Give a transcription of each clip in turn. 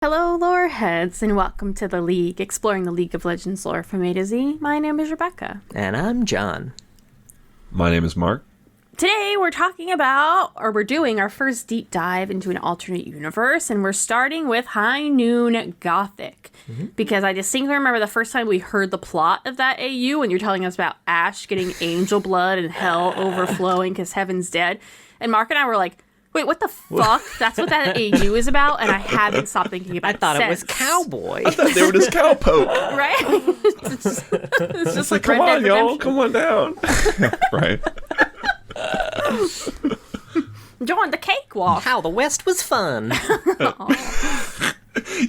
Hello, lore heads, and welcome to the League, exploring the League of Legends lore from A to Z. My name is Rebecca. And I'm John. My name is Mark. Today we're we're doing our first deep dive into an alternate universe, and we're starting with High Noon Gothic. Because I distinctly remember the first time we heard the plot of that AU, when you're telling us about Ashe getting angel blood and hell overflowing because heaven's dead. And Mark and I were like, wait, what the fuck? That's what that AU is about? And I haven't stopped thinking about it. I thought it was cowboy. I thought they were just cowpoke. Right? it's just like Come Red on, Dead y'all. Redemption. Come on down. Right. Join the cakewalk. How the West was fun.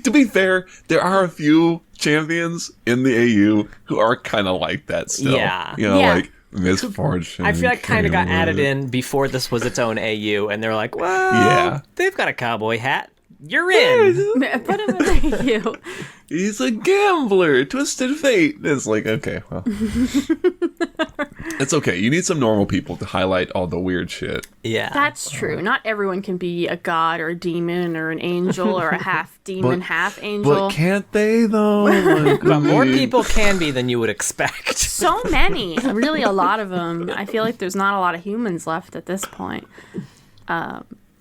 To be fair, there are a few champions in the AU who are kind of like that still. Yeah. You know, Yeah. like Misfortune. I feel like kind of got Caleb. added in before this was its own AU, and they're like, well, Yeah. they've got a cowboy hat. You're in. Put him in the AU. He's a gambler. Twisted fate. It's like, okay, well. It's okay. You need some normal people to highlight all the weird shit. Yeah. That's true. Not everyone can be a god or a demon or an angel or a half demon, half angel. But can't they, though? Like, But more people can be than you would expect. So many. Really, a lot of them. I feel like there's not a lot of humans left at this point.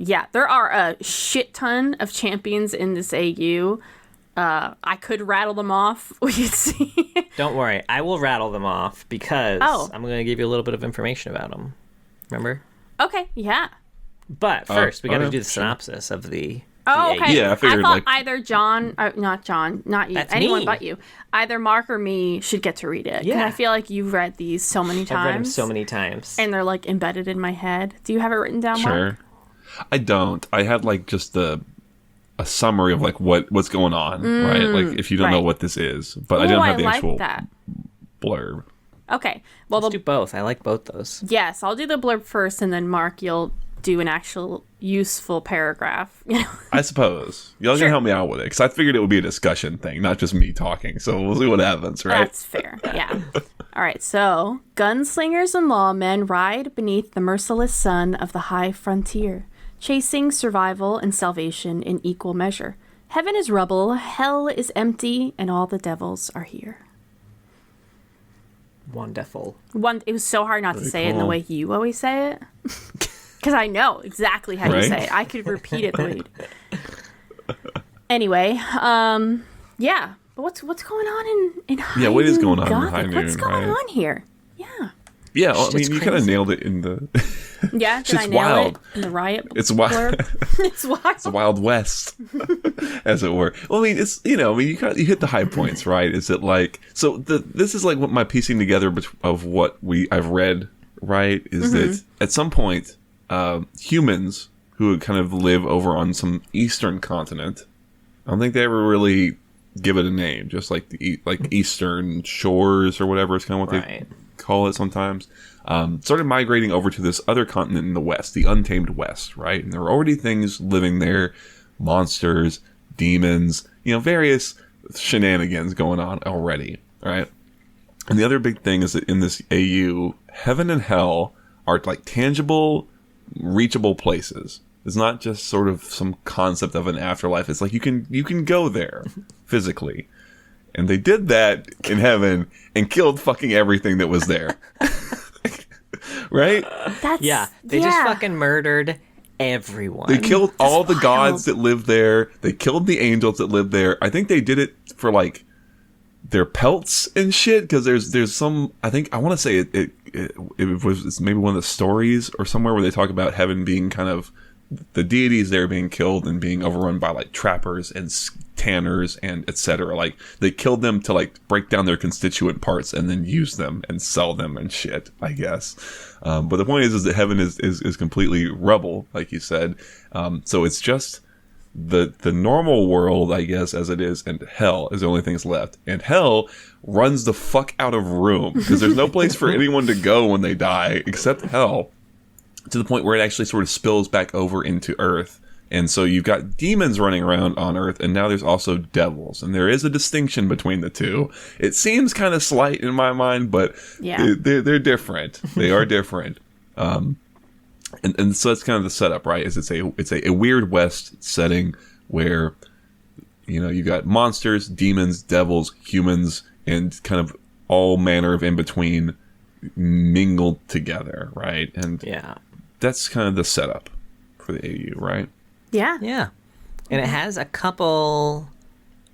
Yeah, there are a shit ton of champions in this AU. I could rattle them off. We could see. Don't worry. I will rattle them off because Oh. I'm going to give you a little bit of information about them. Remember? Okay, yeah. But first, we got to okay, do the synopsis of the Oh, AU. okay. Yeah, I figured, thought like- either John, not John, not you, That's anyone me. but you. Either Mark or me should get to read it. 'Cause Yeah. I feel like you've read these so many times. I've read them so many times. And they're like embedded in my head. Do you have it written down, Mark? Sure. I don't. I had like just a summary of like what's going on, right? Like if you don't know right. what this is, but I Oh, didn't have the like actual that. blurb. Okay. Well, Let's do both. I like both those. yes, I'll do the blurb first, and then Mark, you'll do an actual useful paragraph. You know. I suppose y'all Sure. can help me out with it because I figured it would be a discussion thing, not just me talking. So we'll see what happens, right? That's fair. Yeah. All right. So, gunslingers and lawmen ride beneath the merciless sun of the high frontier, chasing survival and salvation in equal measure. Heaven is rubble, hell is empty, and all the devils are here. Wonderful. It was so hard not to say it in the cool. way you always say it. Because I know exactly how you Right? say it. I could repeat it the way you Anyway, yeah. But what's going on in High what is Noon going on in Gothic? High Noon, What's going right? on here? Yeah. Yeah, well, I mean, Shit's you kind of crazy. nailed it in the. Yeah, did Shit's I nail wild. it in the riot It's wild. blurb? It's wild. It's the Wild West, as it were. Well, I mean, it's you you hit the high points, right? Is it like so? This is like what my piecing together of what I've read, right? Is that at some point, humans who would kind of live over on some eastern continent, I don't think they ever really give it a name, just like like Eastern Shores or whatever. It's kind of what Right. they call it sometimes. Started migrating over to this other continent in the West, the Untamed West, right? And there were already things living there, monsters, demons, various shenanigans going on already, right? And the other big thing is that in this AU, heaven and hell are like tangible, reachable places. It's not just sort of some concept of an afterlife. It's like you can go there physically. And they did that in heaven and killed fucking everything that was there. Right? That's Yeah. They just fucking murdered everyone. They killed all the wild. gods that lived there. They killed the angels that lived there. I think they did it for like their pelts and shit because there's some I want to say it's maybe one of the stories or somewhere where they talk about heaven being kind of the deities there being killed and being overrun by like trappers and tanners and etc. Like they killed them to like break down their constituent parts and then use them and sell them and shit, I guess. But the point is that heaven is completely rubble, like you said. So it's just the normal world, I guess, as it is, and hell is the only thing that's left. And hell runs the fuck out of room because there's no place for anyone to go when they die except hell. To the point where it actually sort of spills back over into Earth. And so you've got demons running around on Earth, and now there's also devils. And there is a distinction between the two. It seems kind of slight in my mind, but Yeah. they're different. They are different. And so that's kind of the setup, right? Is it's a Weird West setting where you got monsters, demons, devils, humans, and kind of all manner of in between mingled together, right? And Yeah. that's kind of the setup for the AU, right? Yeah. Yeah. And it has a couple,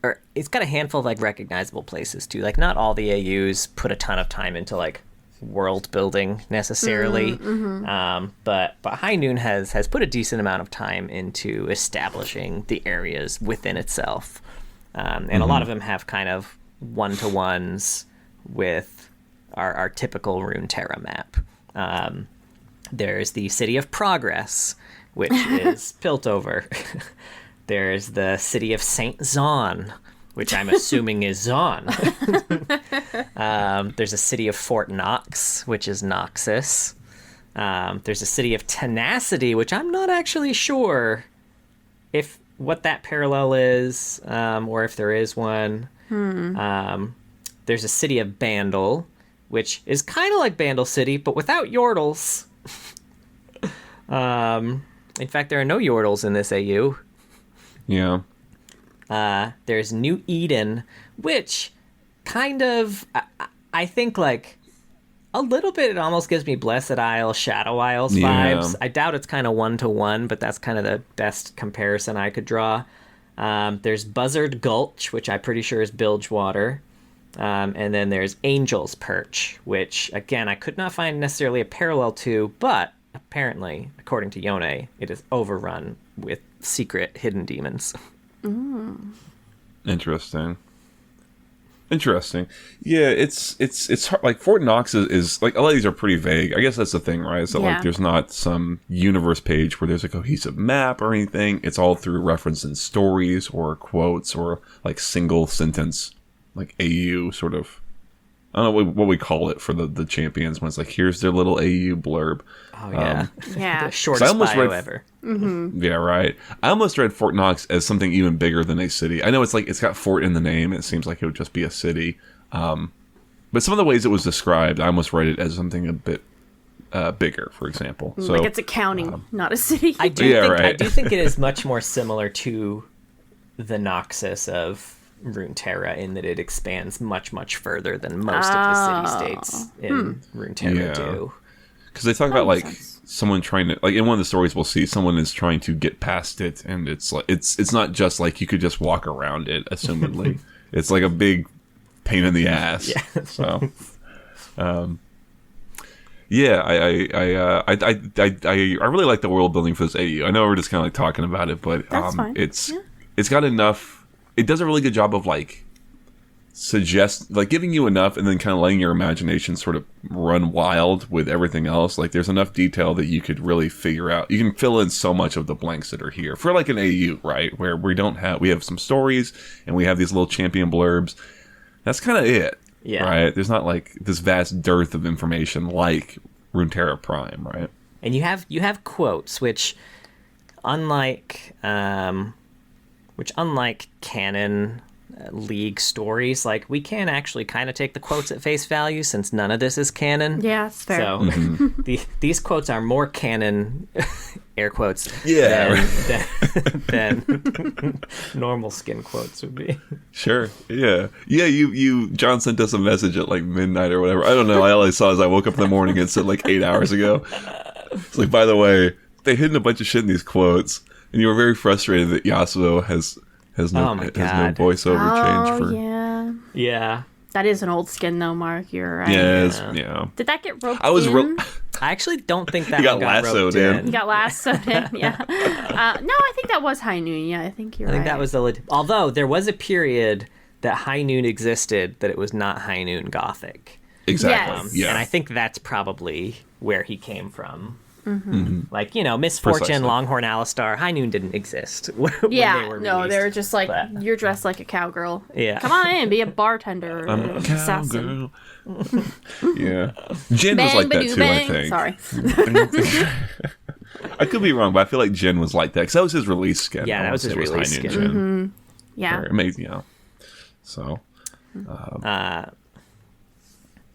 or it's got a handful of like recognizable places too. Like not all the AUs put a ton of time into like world building necessarily, but High Noon has put a decent amount of time into establishing the areas within itself, and a lot of them have kind of one-to-ones with our typical Runeterra map. There's the City of Progress, which is Piltover. There's the City of Saint Zon, which I'm assuming is Zon. There's a City of Fort Knox, which is Noxus. There's a City of Tenacity, which I'm not actually sure if what that parallel is, or if there is one. There's a City of Bandle, which is kind of like Bandle City, but without Yordles. In fact, there are no Yordles in this AU. Yeah. There's New Eden, which kind of, I think, like, a little bit, it almost gives me Blessed Isle, Shadow Isles vibes. I doubt it's kind of one-to-one, but that's kind of the best comparison I could draw. There's Buzzard Gulch, which I'm pretty sure is Bilgewater. And then there's Angel's Perch, which, again, I could not find necessarily a parallel to, but apparently, according to Yone, it is overrun with secret hidden demons. Interesting. Yeah, it's hard. Like Fort Knox is like a lot of these are pretty vague. I guess that's the thing, right? So like there's not some universe page where there's a cohesive map or anything. It's all through reference in stories or quotes or like single sentence, like AU sort of. I don't know what we call it for the champions when it's like, here's their little AU blurb. Oh, yeah. Yeah. The shortest bio ever. Yeah, right. I almost read Fort Knox as something even bigger than a city. I know it's like it's got fort in the name. It seems like it would just be a city. But some of the ways it was described, I almost read it as something a bit bigger, for example. So Like it's a county, not a city. I do think it is much more similar to the Noxus of Runeterra in that it expands much, much further than most of the city-states in Runeterra do. Because they talk about like sense. someone trying to, like in one of the stories we'll see, someone is trying to get past it, and it's like it's not just like you could just walk around it, assumedly. It's like a big pain in the ass. Yeah. So, yeah, I really like the world building for this AU. I know we're just kind of like talking about it, but it's got enough. It does a really good job of like giving you enough and then kind of letting your imagination sort of run wild with everything else. Like there's enough detail that you could really figure out. You can fill in so much of the blanks that are here for like an AU, right? Where we have some stories and we have these little champion blurbs. That's kind of it. Yeah. Right. There's not like this vast dearth of information like Runeterra Prime, right? And you have quotes, which unlike canon league stories, like we can actually kind of take the quotes at face value since none of this is canon. Yeah, it's fair. So these quotes are more canon, air quotes, than normal skin quotes would be. Sure. Yeah. Yeah. John sent us a message at like midnight or whatever. I don't know. All I saw is I woke up in the morning and said like 8 hours ago. It's like, by the way, they hidden a bunch of shit in these quotes. And you were very frustrated that Yasuo has no voiceover change for. Yeah. That is an old skin though, Mark. You're right. Yeah. Did that get roped in? I actually don't think that got lassoed in. You got lassoed in. Yeah. No, I think that was High Noon. Yeah, I think you're right. I think that was although there was a period that High Noon existed that it was not High Noon Gothic. Exactly. Yes. And I think that's probably where he came from. Like, Misfortune, Precisely. Longhorn Alistar, High Noon didn't exist when they were released. They were just like, you're dressed like a cowgirl. Yeah. Come on in, be a bartender or an assassin. Yeah. Jin was like that too, I think. Sorry. I could be wrong, but I feel like Jin was like that, because that was his release skin. Yeah, that was his release skin. Jin. Yeah. Very amazing, So.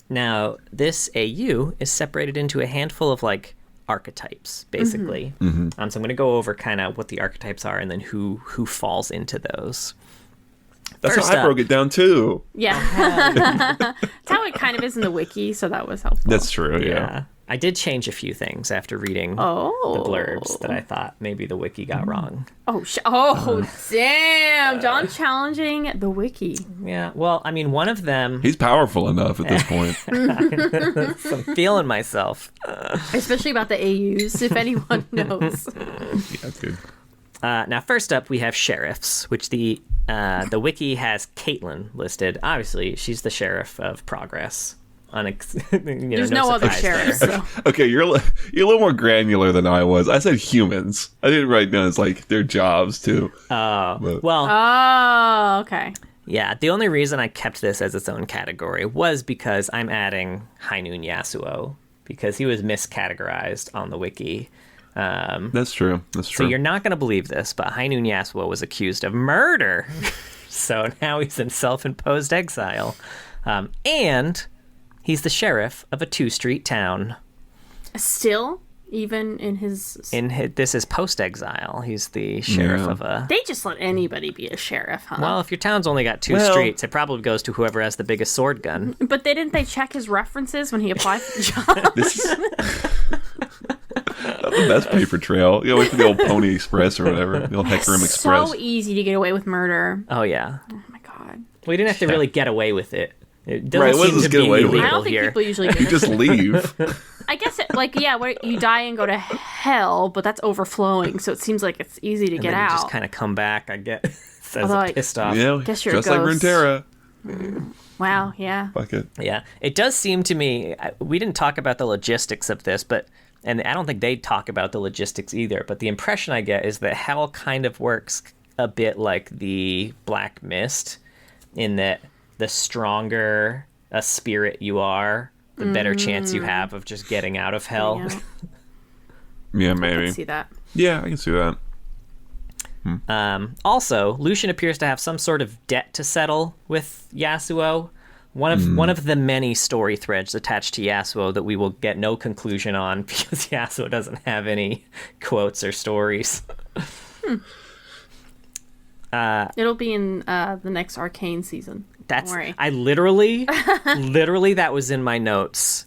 Now, this AU is separated into a handful of, like, archetypes, basically. So I'm going to go over kind of what the archetypes are and then who falls into those. That's First how I up. broke it down too. Yeah. That's how it kind of is in the wiki, so that was helpful. That's true. Yeah. I did change a few things after reading the blurbs that I thought maybe the wiki got wrong. Damn. John challenging the wiki. Yeah, well, I mean, one of them, He's powerful enough at this point. I'm feeling myself. Especially about the AUs, if anyone knows. Yeah, dude. Now, first up, we have sheriffs, which the wiki has Caitlin listed. Obviously, she's the sheriff of Progress. There's no other surprise sheriff. there. So. Okay, you're a little more granular than I was. I said humans. I didn't write down as like their jobs too. Well, Oh, okay. yeah, the only reason I kept this as its own category was because I'm adding High Noon Yasuo, because he was miscategorized on the wiki. That's true. That's So true. you're not going to believe this, but High Noon Yasuo was accused of murder. So now he's in self-imposed exile. And he's the sheriff of a 2-street town. Still, even in his... This is post-exile. He's the sheriff Yeah. of a... They just let anybody be a sheriff, huh? Well, if your town's only got 2 Well- streets, it probably goes to whoever has the biggest sword gun. But didn't they check his references when he applied for the job? This is that's the best paper trail. You know, wait for the old Pony Express or whatever. The old Hecarim Express. So easy to get away with murder. Oh, yeah. Oh my god. We didn't have to really get away with it. It doesn't Right, what seem does to get be away with? illegal I don't think here. people usually do You this. just leave. I guess, where you die and go to hell, but that's overflowing, so it seems like it's easy to And get then you out. just kind of come back, I guess, as Although, a like- pissed off. You know, Guess you're a just like ghost. Runeterra. Wow, yeah. Fuck it. Yeah, it does seem to me, we didn't talk about the logistics of this, and I don't think they talk about the logistics either, but the impression I get is that hell kind of works a bit like the Black Mist, in that the stronger a spirit you are, the better chance you have of just getting out of hell. Yeah. Yeah, I maybe. can see that. Yeah, I can see that. Also, Lucian appears to have some sort of debt to settle with Yasuo. One of the many story threads attached to Yasuo that we will get no conclusion on because Yasuo doesn't have any quotes or stories. It'll be in the next Arcane season. Don't worry. I literally that was in my notes.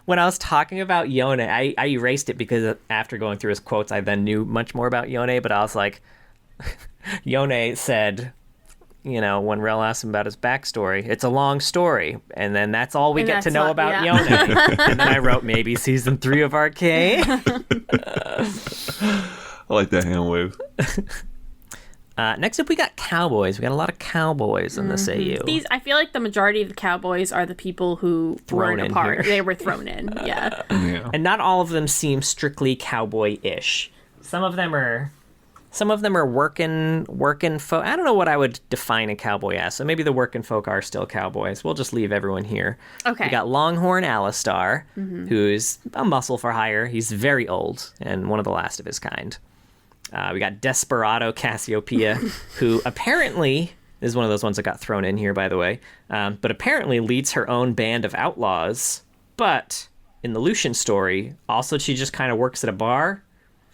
When I was talking about Yone, I erased it because after going through his quotes, I then knew much more about Yone, but I was like, Yone said, when Rel asked him about his backstory, it's a long story, and then that's all we And get to that's know all- about yeah. Yone. And then I wrote maybe season 3 of Arcane. I like that hand wave. Next up, we got cowboys. We got a lot of cowboys in this AU. I feel like the majority of the cowboys are the people who Thrown weren't a in part. here. They were thrown in. Yeah. Yeah. And not all of them seem strictly cowboy-ish. Some of them are working folk. I don't know what I would define a cowboy as. So maybe the working folk are still cowboys. We'll just leave everyone here. Okay. We got Longhorn Alistar, who's a muscle for hire. He's very old and one of the last of his kind. We got Desperado Cassiopeia, who apparently is one of those ones that got thrown in here, by the way, but apparently leads her own band of outlaws. But in the Lucian story, also she just kind of works at a bar.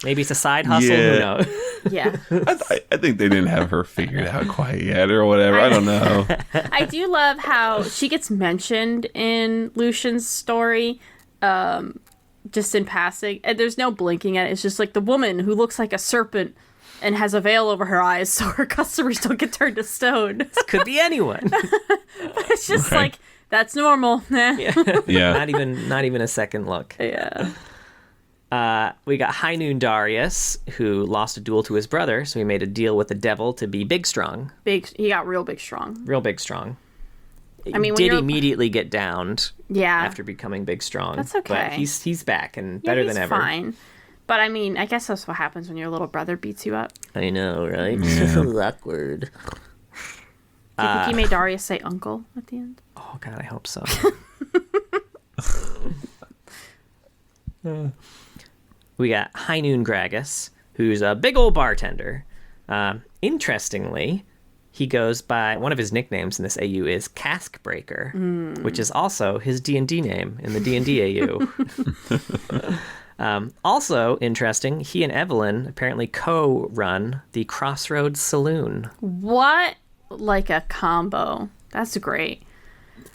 Maybe it's a side hustle. Yeah. Who knows? Yeah. I think they didn't have her figured out quite yet or whatever. I don't know. I do love how she gets mentioned in Lucian's story, just in passing. And there's no blinking at it. It's just like the woman who looks like a serpent and has a veil over her eyes so her customers don't get turned to stone. Could be anyone. It's just Right. like, that's normal. Yeah. Yeah. Not even a second look. Yeah. We got High Noon Darius, who lost a duel to his brother, so he made a deal with the devil to be big strong. He got real big strong. Real big strong. I mean, when did you're- immediately get downed Yeah. after becoming big strong. That's okay. But he's back and Yeah, better he's than ever. fine. But I mean, I guess that's what happens when your little brother beats you up. I know, right? Yeah. Awkward. Do you think he made Darius say uncle at the end? Oh god, I hope so. We got High Noon Gragas, who's a big old bartender. Interestingly, he goes by one of his nicknames in this AU is Cask Breaker, which is also his D&D name in the D&D AU. Also interesting, he and Evelyn apparently co-run the Crossroads Saloon. What? Like a combo. That's great.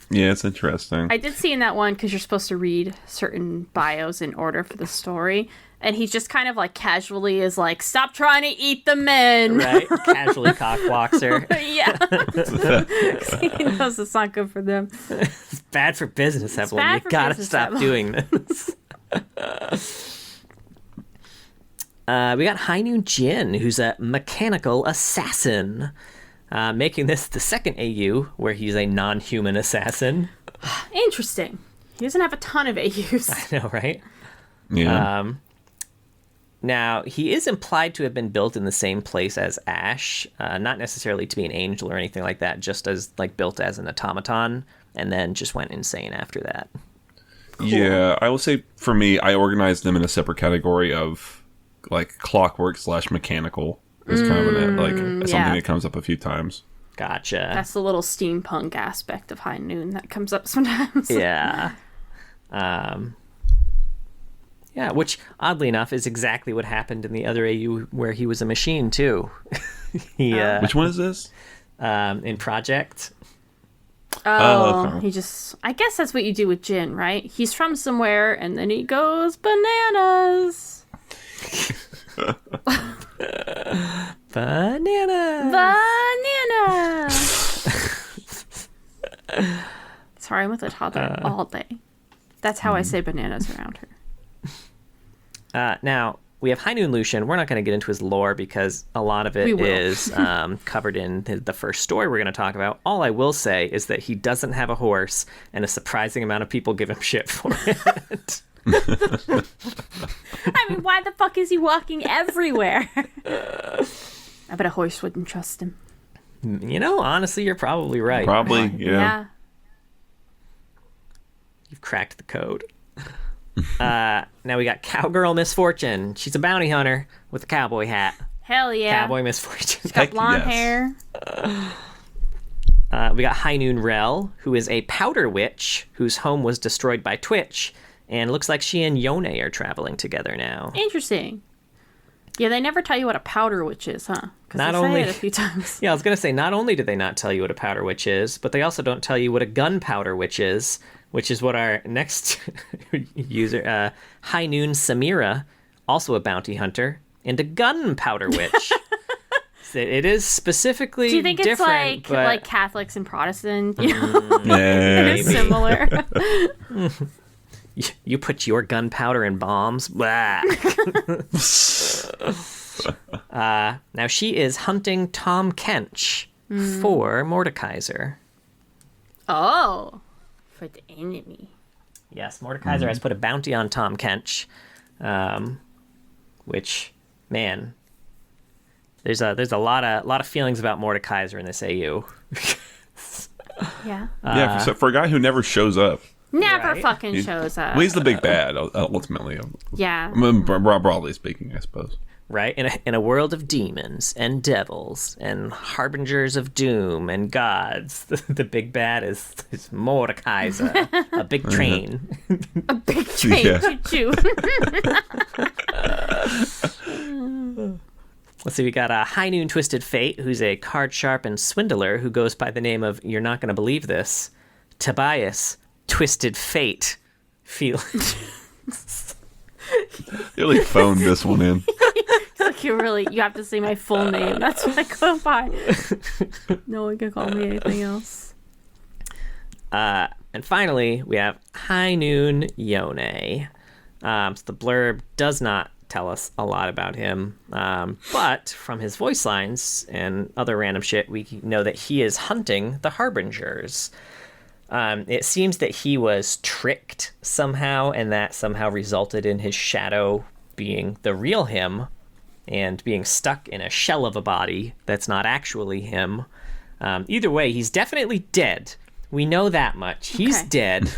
Yeah, it's interesting. I did see in that one, because you're supposed to read certain bios in order for the story, and he just kind of like casually is like, stop trying to eat the men. Right? Casually cock-walks her. Yeah. He knows it's not good for them. It's bad for business, Evelyn. bad You for gotta business, stop Evelyn. doing this. We got High Noon Jin, who's a mechanical assassin. Making this the second AU where he's a non-human assassin. Interesting. He doesn't have a ton of AUs. I know, right? Yeah. Now, he is implied to have been built in the same place as Ash, not necessarily to be an angel or anything like that, just as like built as an automaton, and then just went insane after that. Cool. Yeah, I will say for me, I organized them in a separate category of like clockwork / mechanical. Is kind of something that comes up a few times. Gotcha. That's the little steampunk aspect of High Noon that comes up sometimes. Yeah. Yeah, which, oddly enough, is exactly what happened in the other AU where he was a machine, too. Which one is this? In Project. Okay. He just... I guess that's what you do with Jin, right? He's from somewhere, and then he goes bananas. Banana. Sorry, I'm with a toddler all day. That's how I say bananas around her. Now, we have High Noon Lucian. We're not going to get into his lore because a lot of it is covered in the first story we're going to talk about. All I will say is that he doesn't have a horse, and a surprising amount of people give him shit for it. I mean, why the fuck is he walking everywhere? I bet a horse wouldn't trust him. You know, honestly, you're probably right. Probably, yeah. You've cracked the code. Now we got Cowgirl Misfortune. She's a bounty hunter with a cowboy hat. Hell yeah. Cowboy Misfortune. She's got Heck blonde yes. hair. We got High Noon Rel, who is a powder witch whose home was destroyed by Twitch. And looks like she and Yone are traveling together now. Interesting. Yeah, they never tell you what a powder witch is, huh? Because Not they only- say it a few times. Yeah, I was going to say, not only do they not tell you what a powder witch is, but they also don't tell you what a gunpowder witch is, which is what our next user, High Noon Samira, also a bounty hunter, and a gunpowder witch. So it is specifically Do you think it's different, like Catholics and Protestant? You know? Yeah. It's similar. You put your gunpowder in bombs? Blah. Now she is hunting Tom Kench for Mordekaiser. Oh. For the enemy. Yes, Mordekaiser has put a bounty on Tom Kench, which, man, there's a lot of feelings about Mordekaiser in this AU. Yeah. Yeah, for a guy who never shows up. Never Right. fucking shows up. Well, he's the big bad, ultimately. Yeah. I mean, broadly speaking, I suppose. Right? In a world of demons and devils and harbingers of doom and gods, the big bad is Mordekaiser, a big train. A big train Yeah. choo-choo. Let's see, we got High Noon Twisted Fate, who's a card sharp and swindler who goes by the name of, you're not going to believe this, Tobias Twisted Fate. You really phoned this one in. Like you have to say my full name. That's what I go by. No one can call me anything else. And finally, we have High Noon Yone. So the blurb does not tell us a lot about him, but from his voice lines and other random shit, we know that he is hunting the Harbingers. It seems that he was tricked somehow, and that somehow resulted in his shadow being the real him and being stuck in a shell of a body that's not actually him. Either way, he's definitely dead. We know that much. He's Okay. dead.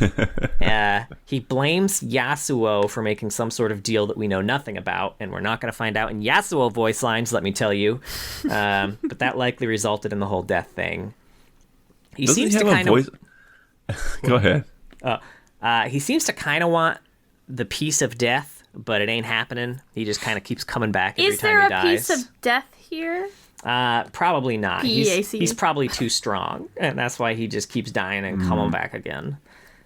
He blames Yasuo for making some sort of deal that we know nothing about, and we're not going to find out in Yasuo voice lines, let me tell you. But that likely resulted in the whole death thing. He Doesn't seems he to have a kind voice? Go ahead. he seems to kind of want the piece of death but it ain't happening. He just kind of keeps coming back every Is time there he a dies. piece of death here? Probably not. PEAC. He's probably too strong, and that's why he just keeps dying and coming back again.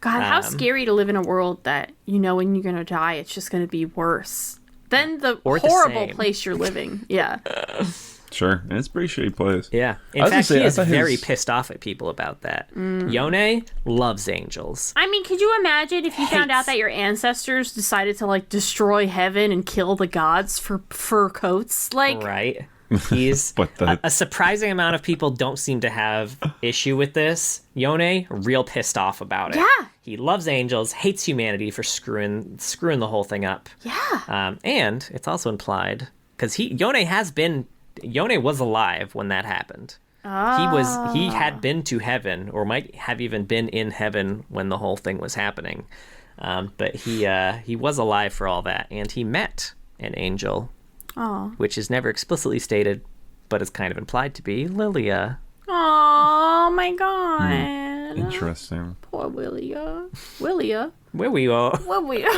God, how scary to live in a world that, you know, when you're going to die, it's just going to be worse than the Or the horrible same. place you're living. Yeah. Sure, and it's a pretty shitty place. Yeah. In I was gonna fact, say, he I is thought very his- pissed off at people about that. Yone loves angels. I mean, could you imagine if you found out Hates. that your ancestors decided to, like, destroy heaven and kill the gods for fur coats? Like, Right. He's But the- a surprising amount of people don't seem to have issue with this. Yone, real pissed off about it. Yeah. He loves angels, hates humanity for screwing the whole thing up. yeah. And it's also implied because Yone was alive when that happened. He had been to heaven, or might have even been in heaven when the whole thing was happening. But he was alive for all that, and he met an angel, which is never explicitly stated, but is kind of implied to be Lilia. Oh, my God. Interesting. Poor Willia. Willia? Where we are. Willia.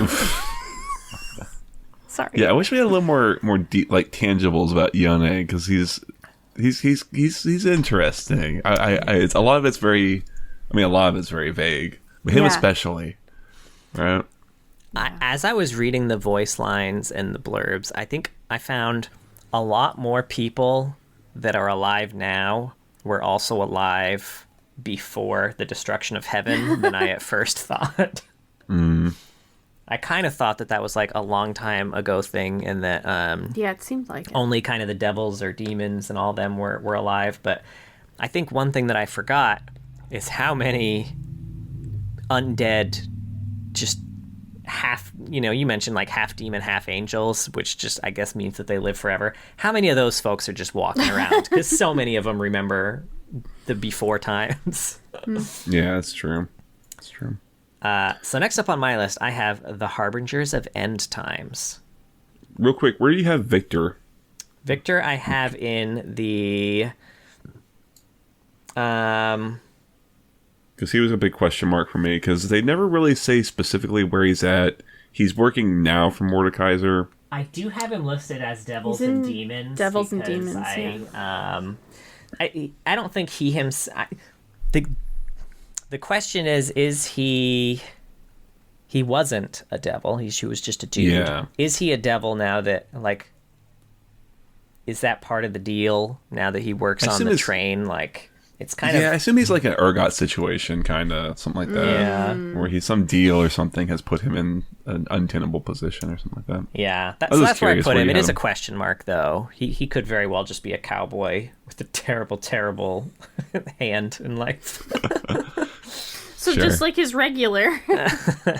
Sorry. Yeah, I wish we had a little more deep, like, tangibles about Yone, because he's interesting. It's a lot of it's very vague, but him Yeah. especially, right? As I was reading the voice lines and the blurbs, I think I found a lot more people that are alive now were also alive before the destruction of heaven than I at first thought. I kind of thought that was like a long time ago thing, and that Yeah, it seems like it. only kind of the devils or demons and all them were alive. But I think one thing that I forgot is how many undead, just half, you mentioned like half demon, half angels, which just I guess means that they live forever. How many of those folks are just walking around? Because so many of them remember the before times. Yeah, that's true. That's true. So next up on my list, I have the Harbingers of End Times. Real quick, where do you have Victor? Victor, I have in the Because he was a big question mark for me, because they never really say specifically where he's at. He's working now for Mordekaiser. I do have him listed as Devils He's in and Demons. Devils and because Demons, I don't think he himself. The question is he? He wasn't a devil. He was just a dude. Yeah. Is he a devil now that like? Is that part of the deal now that he works I on assume the it's- train? Like it's kind Yeah, I of assume he's like an Urgot situation, kind of something like that. Yeah. Where he's some deal or something has put him in an untenable position or something like that. yeah. was That's where I curious put where him. you It had is a him. question mark though. He could very well just be a cowboy with a terrible hand in life. So Sure. just like his regular. That's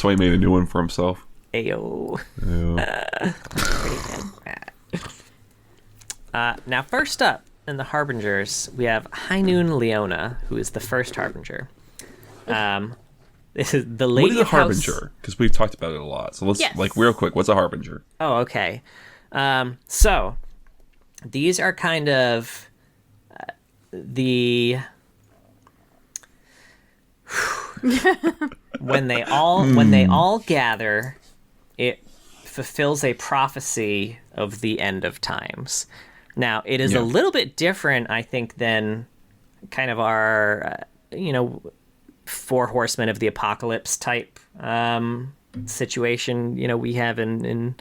why he made a new one for himself. Ayo. Ew. Now, first up in the Harbingers, we have High Noon Leona, who is the first Harbinger. This is the Lady What is a of House- Harbinger? Because we've talked about it a lot. So let's, Yes. like, real quick, what's a Harbinger? Oh, okay. So these are kind of the when they all gather, it fulfills a prophecy of the end of times. Now, it is Yeah. a little bit different, I think, than kind of our, Four Horsemen of the Apocalypse type situation. We have in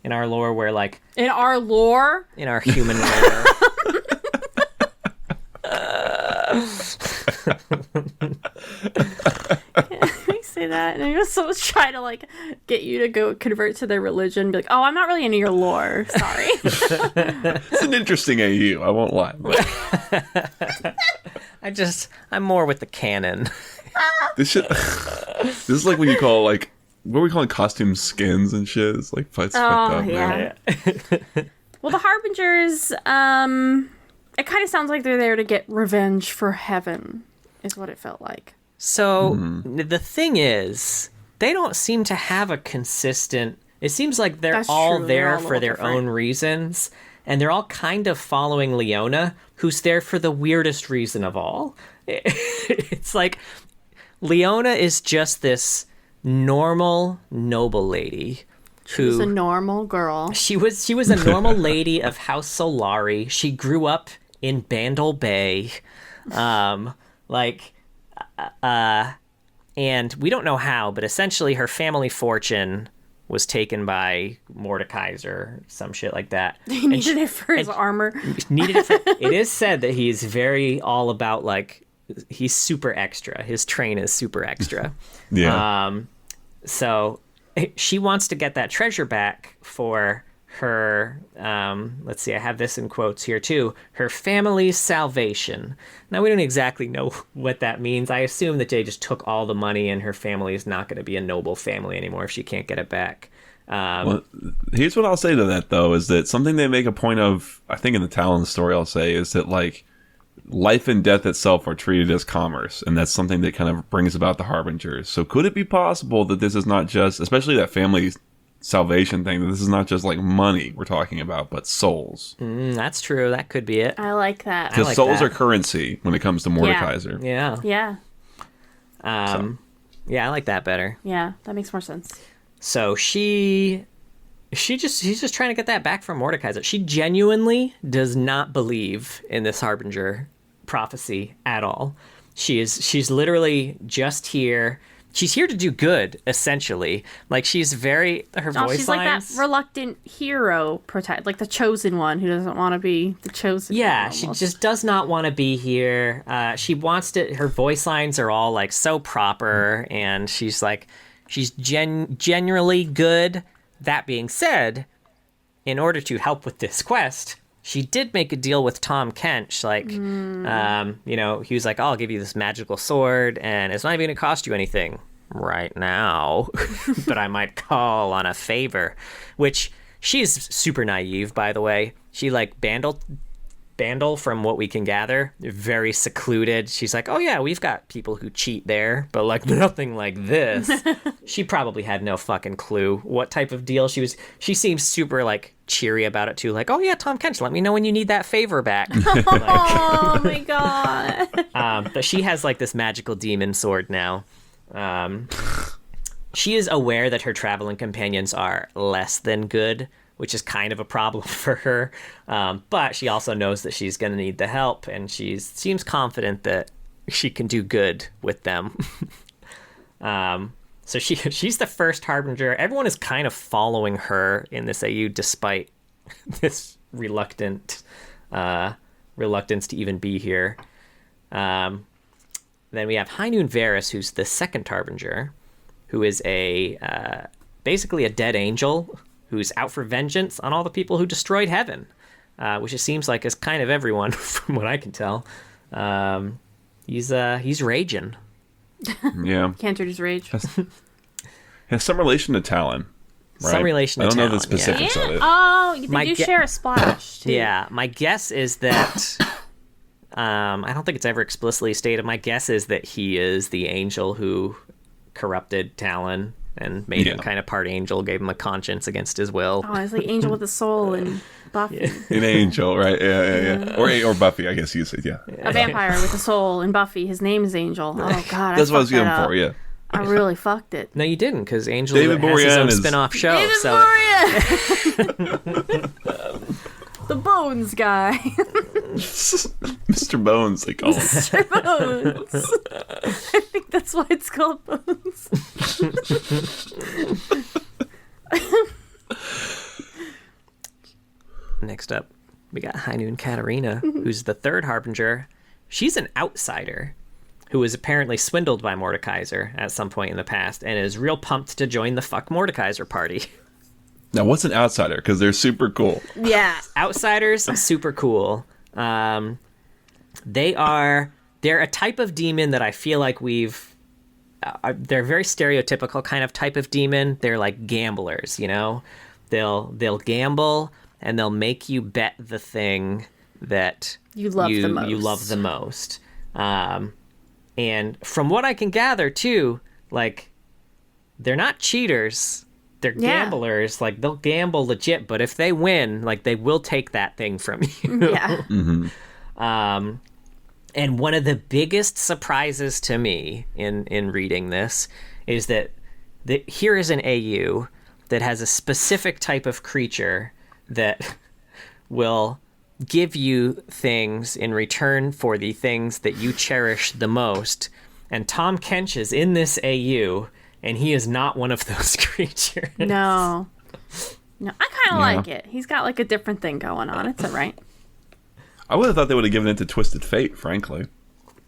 our lore, where like In our lore. in our human lore. I say that, and I was so try to like get you to go convert to their religion. Be like, oh, I'm not really into your lore. Sorry. It's an interesting AU, I won't lie. I'm more with the canon. This shit, this is like when you call, like, what are we calling costume skins and shit? It's like, it's fucked up, man. Well, the Harbingers, it kind of sounds like they're there to get revenge for heaven, is what it felt like. So the thing is, they don't seem to have a consistent. It seems like they're That's all true, they're there all a for little their different. own reasons, and they're all kind of following Leona, who's there for the weirdest reason of all. It's like Leona is just this normal noble lady. She was a normal girl. She was a normal lady of House Solari. She grew up in Bandle Bay. And we don't know how, but essentially her family fortune was taken by Mordekaiser, some shit like that. He needed it for his armor. It is said that he's very all about, like, he's super extra. His train is super extra. Yeah. So she wants to get that treasure back for her, let's see, I have this in quotes here too, her family's salvation. Now, we don't exactly know what that means. I assume that they just took all the money and her family is not going to be a noble family anymore if she can't get it back. Well, here's what I'll say to that, though, is that something they make a point of, I think in the Talon story, I'll say, is that, like, life and death itself are treated as commerce, and that's something that kind of brings about the Harbingers. So could it be possible that this is not just, especially that family salvation thing, that this is not just like money we're talking about, but souls? That's true. That could be it. I like that. Because like souls that. are currency when it comes to Mordekaiser. Yeah. Yeah. Yeah, I like that better. Yeah, that makes more sense. So she's just trying to get that back from Mordekaiser. She genuinely does not believe in this Harbinger prophecy at all. She's literally just here. She's here to do good, essentially. Like, she's very, her voice She's lines. like that reluctant hero, like the chosen one who doesn't want to be the chosen. Yeah, one she almost. just does not want to be here. She wants to. Her voice lines are all like so proper, and she's like, she's generally good. That being said, in order to help with this quest, she did make a deal with Tom Kench. Like, he was like, "I'll give you this magical sword, and it's not even going to cost you anything right now, but I might call on a favor." Which, she's super naive, by the way. She, like, Bandle, from what we can gather, very secluded. She's like, "Oh yeah, we've got people who cheat there, but like nothing like this." She probably had no fucking clue what type of deal she was. She seems super like cheery about it too. Like, "Oh yeah, Tom Kench, let me know when you need that favor back." Oh my god. But she has like this magical demon sword now. She is aware that her traveling companions are less than good, which is kind of a problem for her. But she also knows that she's going to need the help, and she seems confident that she can do good with them. So she's the first Harbinger. Everyone is kind of following her in this AU, despite this reluctance to even be here. Then we have High Noon Varys, who's the second Harbinger, who is basically a dead angel who's out for vengeance on all the people who destroyed heaven, which it seems like is kind of everyone from what I can tell. He's raging. Yeah. Cantor's rage. Has some relation to Talon. Right? Some relation to I don't know Talon, the specifics of it. Oh, they My do ge- share a splash too. Yeah, my guess is that I don't think it's ever explicitly stated. My guess is that he is the angel who corrupted Talon and made him kind of part angel, gave him a conscience against his will. Oh, it's like Angel with a Soul and Buffy. An angel, right? Yeah. Or Buffy, I guess you said, yeah. A vampire with a soul and Buffy. His name is Angel. Oh god, That's what I was fucked going that up. for, yeah. I really fucked it. No, you didn't, because Angel David has his Borean own is- spin-off show. David So Borean! The Bones guy. Mr. Bones, they call him. Bones. I think that's why it's called Bones. next up, we got High Noon Katarina, who's the third Harbinger. She's an outsider who was apparently swindled by Mordekaiser at some point in the past and is real pumped to join the fuck Mordekaiser party. Now, what's an outsider? Because they're super cool. Yeah. Outsiders, super cool. They're a type of demon that I feel like they're a very stereotypical kind of type of demon. They're like gamblers, you know? They'll gamble and they'll make you bet the thing that You love the most. You love the most. And from what I can gather too, like, they're not cheaters. They're gamblers. Like, they'll gamble legit, but if they win, like, they will take that thing from you. Yeah. And one of the biggest surprises to me in reading this is that here is an AU that has a specific type of creature that will give you things in return for the things that you cherish the most. And Tom Kench is in this AU, and he is not one of those creatures. No, I kind of like it. He's got like a different thing going on. It's all right. I would have thought they would have given it to Twisted Fate, frankly.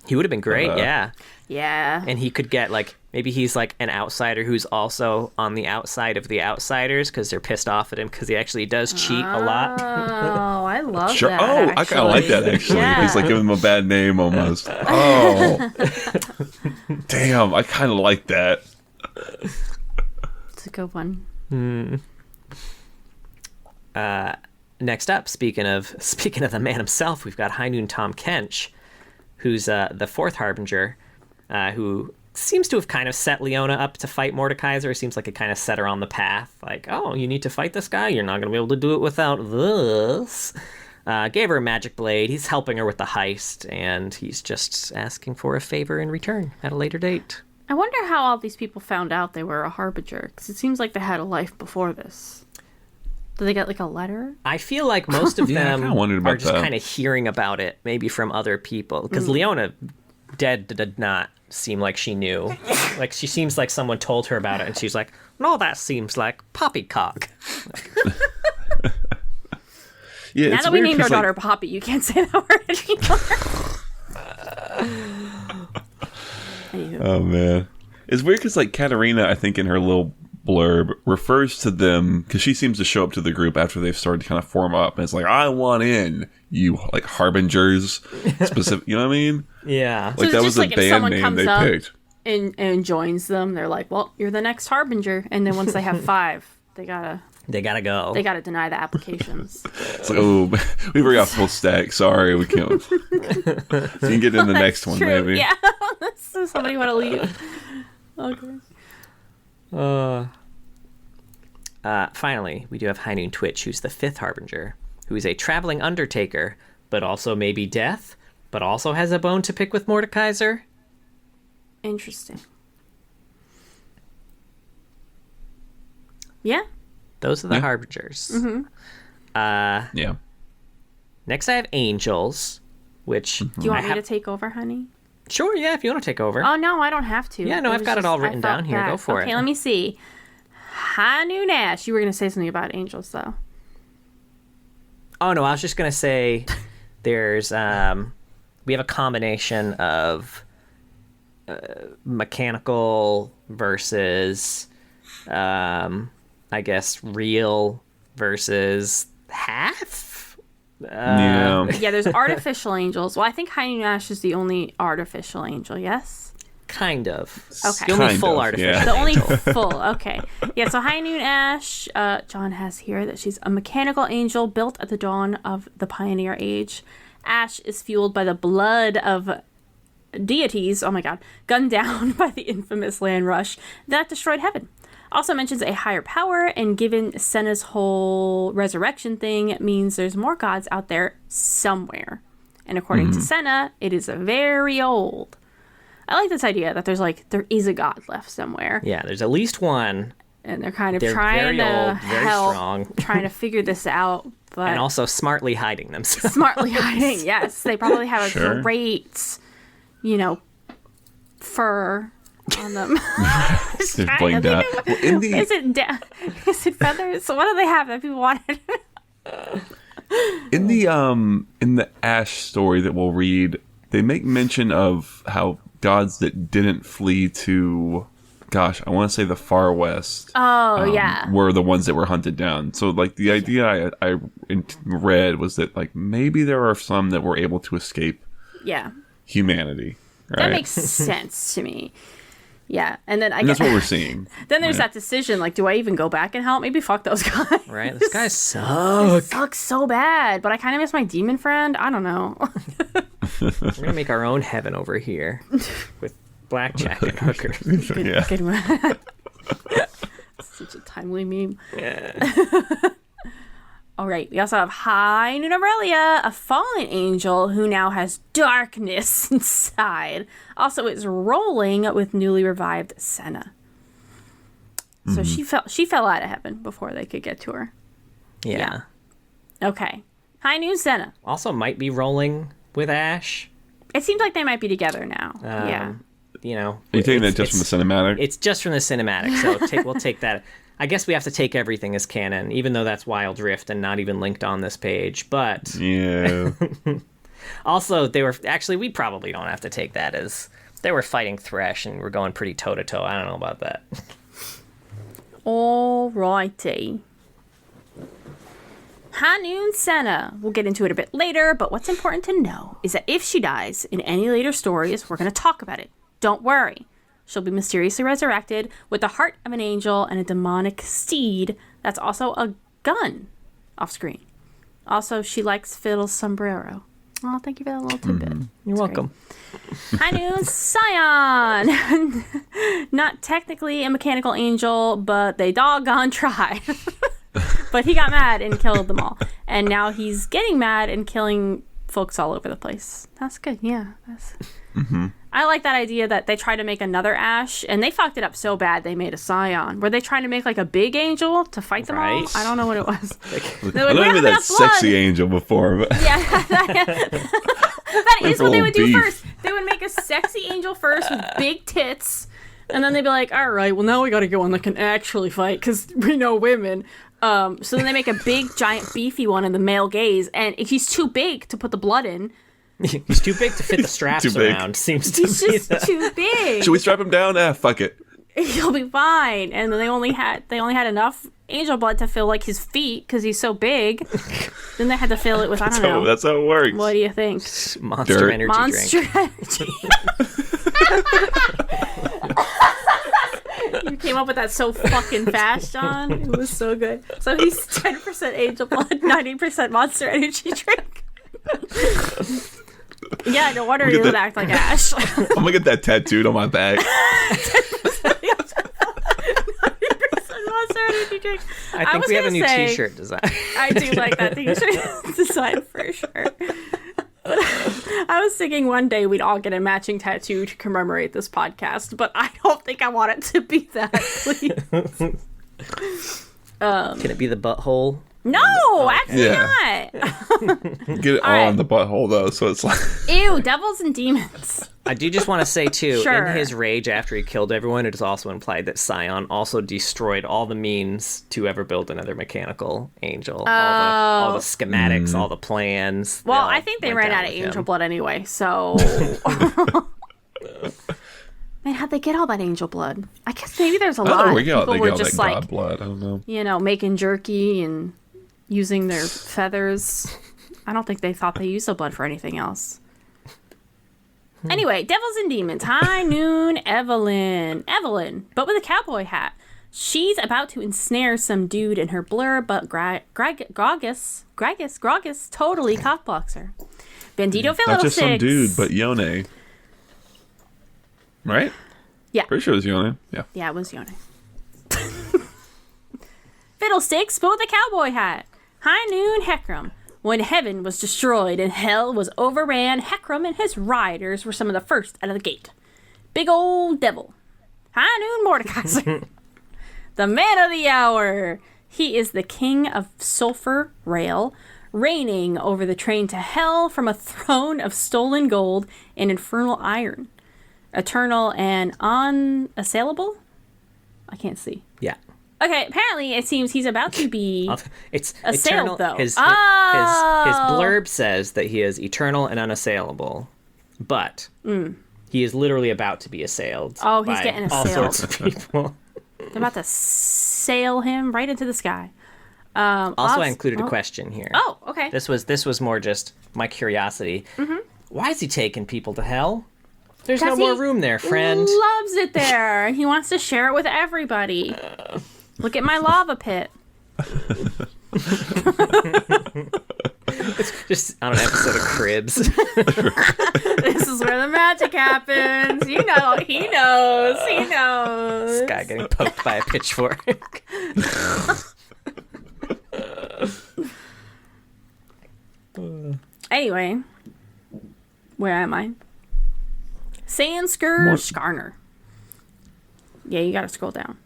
He would have been great, yeah. Yeah. And he could get, like, maybe he's, like, an outsider who's also on the outside of the outsiders because they're pissed off at him because he actually does cheat a lot. Oh, I love Sure. that. Oh, I kind of like that, actually. Yeah. He's, like, giving him a bad name almost. Oh. Damn, I kind of like that. It's a good one. Next up, speaking of the man himself, we've got High Noon Tom Kench, who's the fourth Harbinger, who seems to have kind of set Leona up to fight Mordekaiser. Seems like it kind of set her on the path. Like, oh, you need to fight this guy? You're not going to be able to do it without this. Gave her a magic blade. He's helping her with the heist, and he's just asking for a favor in return at a later date. I wonder how all these people found out they were a Harbinger, because it seems like they had a life before this. Did they get, like, a letter? I feel like most of them are just that. kind of hearing about it, maybe from other people. Because Leona did not seem like she knew. Like, she seems like someone told her about it, and she's like, no, that seems like poppycock. Yeah, now that we named our daughter Poppy, you can't say that word anymore. Oh, man. It's weird because, like, Katarina, I think, in her little blurb refers to them because she seems to show up to the group after they've started to kind of form up, and it's like, I want in, you like harbingers specific, you know what I mean? Yeah. Like, so that was a like band name they picked, and joins them. They're like, well, you're the next Harbinger, and then once they have 5, they gotta go. They gotta deny the applications. It's like, oh, we forgot full stack, sorry, we can't. You can get in the next one, true. maybe. Yeah. So somebody want to leave. Okay. Finally, we do have High Noon Twitch, who's the fifth Harbinger, who is a traveling undertaker, but also maybe death, but also has a bone to pick with Mordekaiser. Interesting. Yeah. Those are the Harbingers. Mm-hmm. Yeah. Next, I have Angels, which... Do you want me to take over, honey? Sure, yeah, if you want to take over. Oh, no, I don't have to. Yeah, no, I've got it all written down here. Go for it. Okay, let me see. High Noon Ash. You were going to say something about Angels, though. Oh, no, I was just going to say there's... we have a combination of mechanical versus, I guess, real versus half? Yeah, there's artificial angels. Well, I think High Noon Ash is the only artificial angel, yes? Kind of. Okay. The only Kind full of, artificial yeah. The only angel. full, okay. Yeah, so High Noon Ash, John has here that she's a mechanical angel built at the dawn of the Pioneer Age. Ash is fueled by the blood of deities, oh my god, gunned down by the infamous land rush that destroyed heaven. Also mentions a higher power, and given Senna's whole resurrection thing, it means there's more gods out there somewhere. And according to Senna, it is very old. I like this idea that there is a god left somewhere. Yeah, there's at least one. And they're kind of They're trying very to old, very help, strong. trying to figure this out. But And also smartly hiding themselves. smartly hiding, yes. They probably have a Sure. great, fur on them. They're blinged out. Well, in the Is it feathers? So what do they have that people wanted? in the Ash story that we'll read, they make mention of how gods that didn't flee to, gosh, I want to say the far west. Oh, yeah. Were the ones that were hunted down. So, like, the idea I read was that, like, maybe there are some that were able to escape Yeah. humanity. Right? That makes sense to me. Yeah. And then And that's what we're seeing. Then there's that decision, like, do I even go back and help? Maybe fuck those guys. Right? This guy They sucks. suck so bad, but I kind of miss my demon friend. I don't know. We're going to make our own heaven over here with blackjack and hookers. Yeah. Good one. Such a timely meme. Yeah. All right, we also have High Noon Aurelia, a fallen angel who now has darkness inside. Also, it's rolling with newly revived Senna. So she fell out of heaven before they could get to her. Yeah. Okay. High Noon Senna. Also might be rolling with Ash. It seems like they might be together now. Yeah. You know. Are you taking that just from the cinematic? It's just from the cinematic, so we'll take that. I guess we have to take everything as canon, even though that's Wild Rift and not even linked on this page. But Yeah. also, we probably don't have to take that as they were fighting Thresh and we're going pretty toe to toe. I don't know about that. Alrighty. High Noon Senna. We'll get into it a bit later, but what's important to know is that if she dies in any later stories, we're going to talk about it. Don't worry. She'll be mysteriously resurrected with the heart of an angel and a demonic steed that's also a gun off screen. Also, she likes Fiddle's sombrero. Oh, thank you for that little tidbit. You're welcome. High Noon Scion. Not technically a mechanical angel, but they doggone tried. But he got mad and killed them all. And now he's getting mad and killing folks all over the place. That's good. Yeah. I like that idea that they tried to make another Ash, and they fucked it up so bad they made a Scion. Were they trying to make like a big angel to fight them all? I don't know what it was. I don't even that sexy angel before. But yeah, that is what they would do first. They would make a sexy angel first with big tits, and then they'd be like, all right, well, now we got to get one that can actually fight because we know women. So then they make a big, giant, beefy one in the male gaze, and he's too big to put the blood in. He's too big to fit the straps around. Seems to He's be just too big. should we strap him down? Fuck it. He'll be fine. And then they only had enough angel blood to fill like his feet because he's so big. Then they had to fill it with I don't know. That's how it works. What do you think? Monster energy drink. Energy. You came up with that so fucking fast, John. It was so good. So he's 10% angel blood, 90% monster energy drink. Yeah, no wonder he would act like Ash. I'm gonna get that tattooed on my back. 90% monster energy drink. I think we have a new t-shirt design. I do like that t-shirt design for sure. I was thinking one day we'd all get a matching tattoo to commemorate this podcast, but I don't think I want it to be that, please. Can it be the butthole? No, actually not. Get it all in the butthole though, so it's like Ew, devils and demons. I do just want to say too, Sure. in his rage after he killed everyone, it is also implied that Scion also destroyed all the means to ever build another mechanical angel. All the schematics, all the plans. Well, I think they ran out of angel blood anyway, so... Man, how'd they get all that angel blood? I guess maybe there's a lot. They got all just that like, god blood. I don't know. You know, making jerky and using their feathers. I don't think they thought they used the blood for anything else. Anyway, Devils and Demons. High Noon Evelyn, but with a cowboy hat. She's about to ensnare some dude in her blur, but Gragas totally cockblocks her. Bandito Not just some Fiddlesticks. dude, but Yone. Right? Yeah. Pretty sure it was Yone. Yeah. Yeah, it was Yone. Fiddlesticks, but with a cowboy hat. High Noon Hecarim. When heaven was destroyed and hell was overran, Hecarim and his riders were some of the first out of the gate. Big old devil. High Noon Mordekaiser. The man of the hour. He is the king of Sulphur Rail, reigning over the train to hell from a throne of stolen gold and infernal iron. Eternal and unassailable? I can't see. Yeah. Okay, apparently it seems he's about to be It's assailed, eternal, though. His blurb says that he is eternal and unassailable, but he is literally about to be assailed. Oh, he's by getting all assailed. sorts of people. They're about to sail him right into the sky. Also, I included a question here. Oh, okay. This was more just my curiosity. Mm-hmm. Why is he taking people to hell? There's no more room there, friend. Loves it there, and he wants to share it with everybody. Look at my lava pit. It's just on an episode of Cribs. This is where the magic happens. You know, he knows. He knows. This guy getting poked by a pitchfork. Anyway, where am I? Sandskir Skarner. Yeah, you gotta scroll down.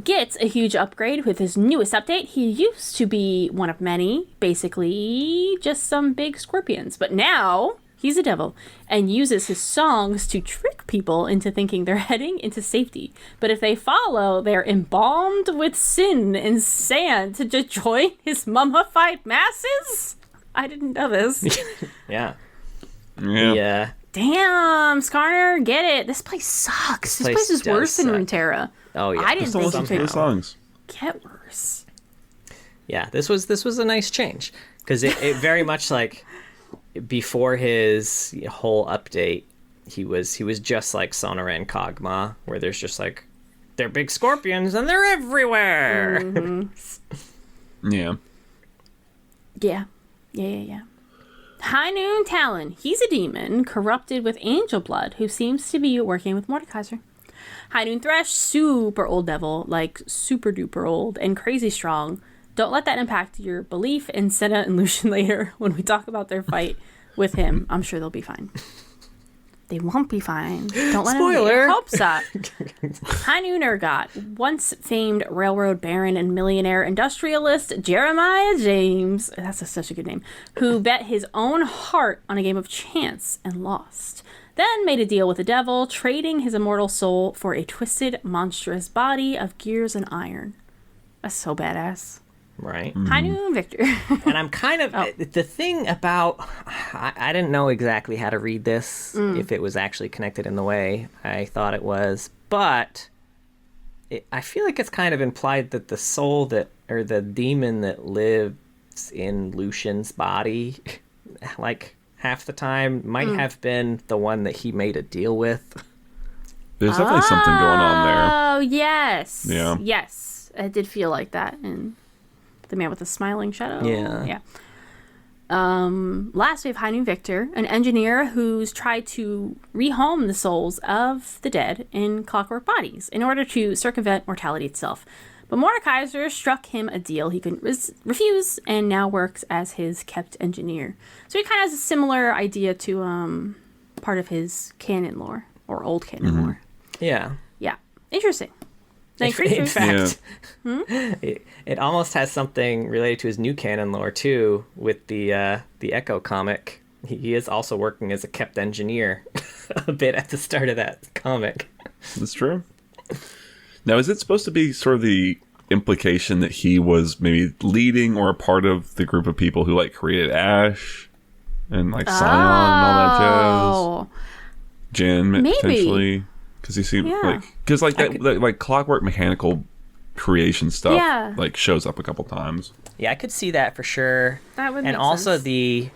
gets a huge upgrade with his newest update. He used to be one of many, basically just some big scorpions, but now he's a devil and uses his songs to trick people into thinking they're heading into safety. But if they follow, they're embalmed with sin and sand to join his mummified masses? I didn't know this. Yeah. Yeah. Damn, Skarner, get it. This place sucks. This place is worse than Runeterra. Oh yeah. I didn't think Listen it to the could songs. get worse. Yeah, this was a nice change because it very much like before his whole update, he was just like Sonoran Kog'Maw, where there's just like they're big scorpions and they're everywhere. Yeah. Yeah. High Noon Talon. He's a demon corrupted with angel blood who seems to be working with Mordekaiser. High Noon Thresh, super old devil, like super duper old and crazy strong. Don't let that impact your belief in Senna and Lucian later when we talk about their fight with him. I'm sure they'll be fine. They won't be fine. Don't let them get your hopes up. High Noon Urgot, once famed railroad baron and millionaire industrialist Jeremiah James, that's such a good name, who bet his own heart on a game of chance and lost. Then made a deal with the devil, trading his immortal soul for a twisted, monstrous body of gears and iron. That's so badass. Right. High Noon Victor. And I'm kind of the thing about I didn't know exactly how to read this if it was actually connected in the way I thought it was, but I feel like it's kind of implied that the soul that or the demon that lives in Lucian's body, like half the time, might have been the one that he made a deal with. There's definitely something going on there. Oh yes. Yeah. Yes, it did feel like that in The Man with the Smiling Shadow. Yeah. Last we have High Noon Victor, an engineer who's tried to rehome the souls of the dead in clockwork bodies in order to circumvent mortality itself. But Mordekaiser struck him a deal he couldn't refuse and now works as his kept engineer. So he kind of has a similar idea to part of his canon lore, or old canon lore. Yeah. Yeah. Interesting. In fact, it almost has something related to his new canon lore too, with the Echo comic. He is also working as a kept engineer a bit at the start of that comic. That's true. Now, is it supposed to be sort of the implication that he was maybe leading or a part of the group of people who like created Ash and like Scion and all that jazz? Jin, potentially. Because he seemed like that like clockwork mechanical creation stuff like shows up a couple times. Yeah, I could see that for sure. That would and make also sense.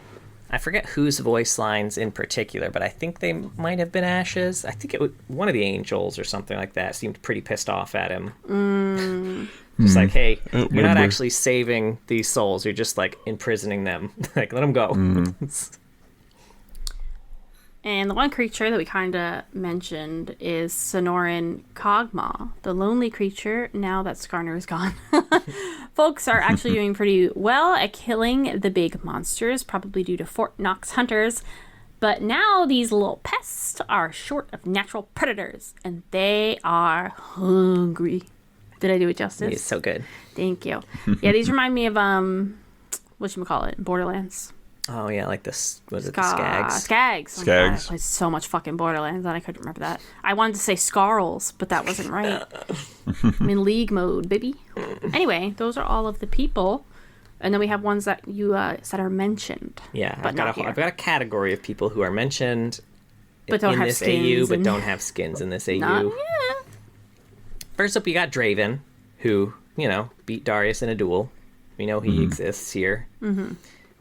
I forget whose voice lines in particular, but I think they might have been Ash's. I think it was one of the angels or something like that seemed pretty pissed off at him. Just like, hey, you're not actually saving these souls. You're just like imprisoning them. Like, let them go. And the one creature that we kind of mentioned is Sonoran Kog'Maw, the lonely creature now that Skarner is gone. Folks are actually doing pretty well at killing the big monsters, probably due to Fort Knox hunters. But now these little pests are short of natural predators, and they are hungry. Did I do it justice? It's so good. Thank you. Yeah, these remind me of, whatchamacallit, Borderlands. Oh, yeah, like this, was it the Skags? Skags. Skags. God, I played so much fucking Borderlands and I couldn't remember that. I wanted to say Scarls, but that wasn't right. I'm in league mode, baby. Anyway, those are all of the people. And then we have ones that you said are mentioned. Yeah, but I've got a category of people who are mentioned but don't in have this skins AU, but don't have skins in this AU. Yeah. First up, you got Draven, who, beat Darius in a duel. We know he exists here.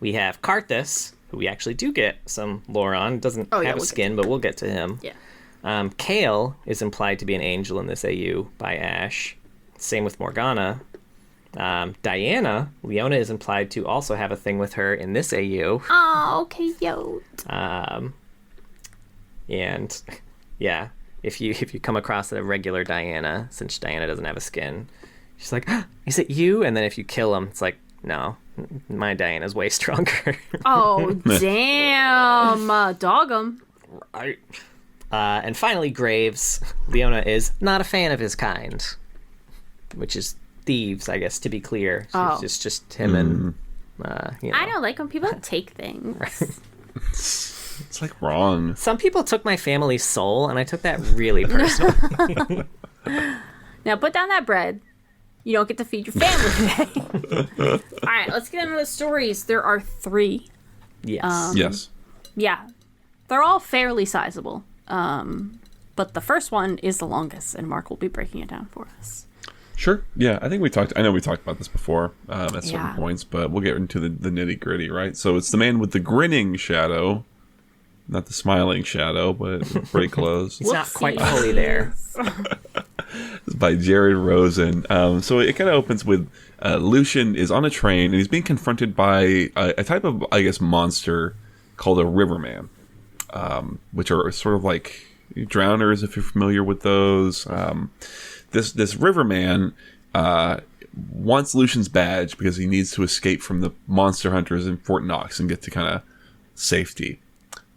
We have Karthus, who we actually do get some lore on. Doesn't have a skin, but we'll get to him. Yeah. Kale is implied to be an angel in this AU by Ash. Same with Morgana. Diana, Leona is implied to also have a thing with her in this AU. Oh, cute. And yeah, if you come across a regular Diana, since Diana doesn't have a skin, she's like, is it you? And then if you kill him, it's like, no, my Diana's way stronger. Oh, damn. Dog 'em. Right. And finally, Graves. Leona is not a fan of his kind. which is thieves, I guess, to be clear. Oh. It's just him and, I don't like when people take things. It's like wrong. Some people took my family's soul, and I took that really personally. Now put down that bread. You don't get to feed your family today. All right, let's get into the stories. There are 3. Yes. Yes. Yeah, they're all fairly sizable. But the first one is the longest, and Mark will be breaking it down for us. Sure. Yeah, I know we talked about this before at certain Yeah. points, but we'll get into the nitty gritty, right? So it's the man with the grinning shadow, not the smiling shadow, but pretty close. It's not quite fully there. It's by Jared Rosen. So it kind of opens with Lucian is on a train, and he's being confronted by a type of, I guess, monster called a riverman, which are sort of like drowners, if you're familiar with those. This riverman wants Lucian's badge because he needs to escape from the monster hunters in Fort Knox and get to kind of safety.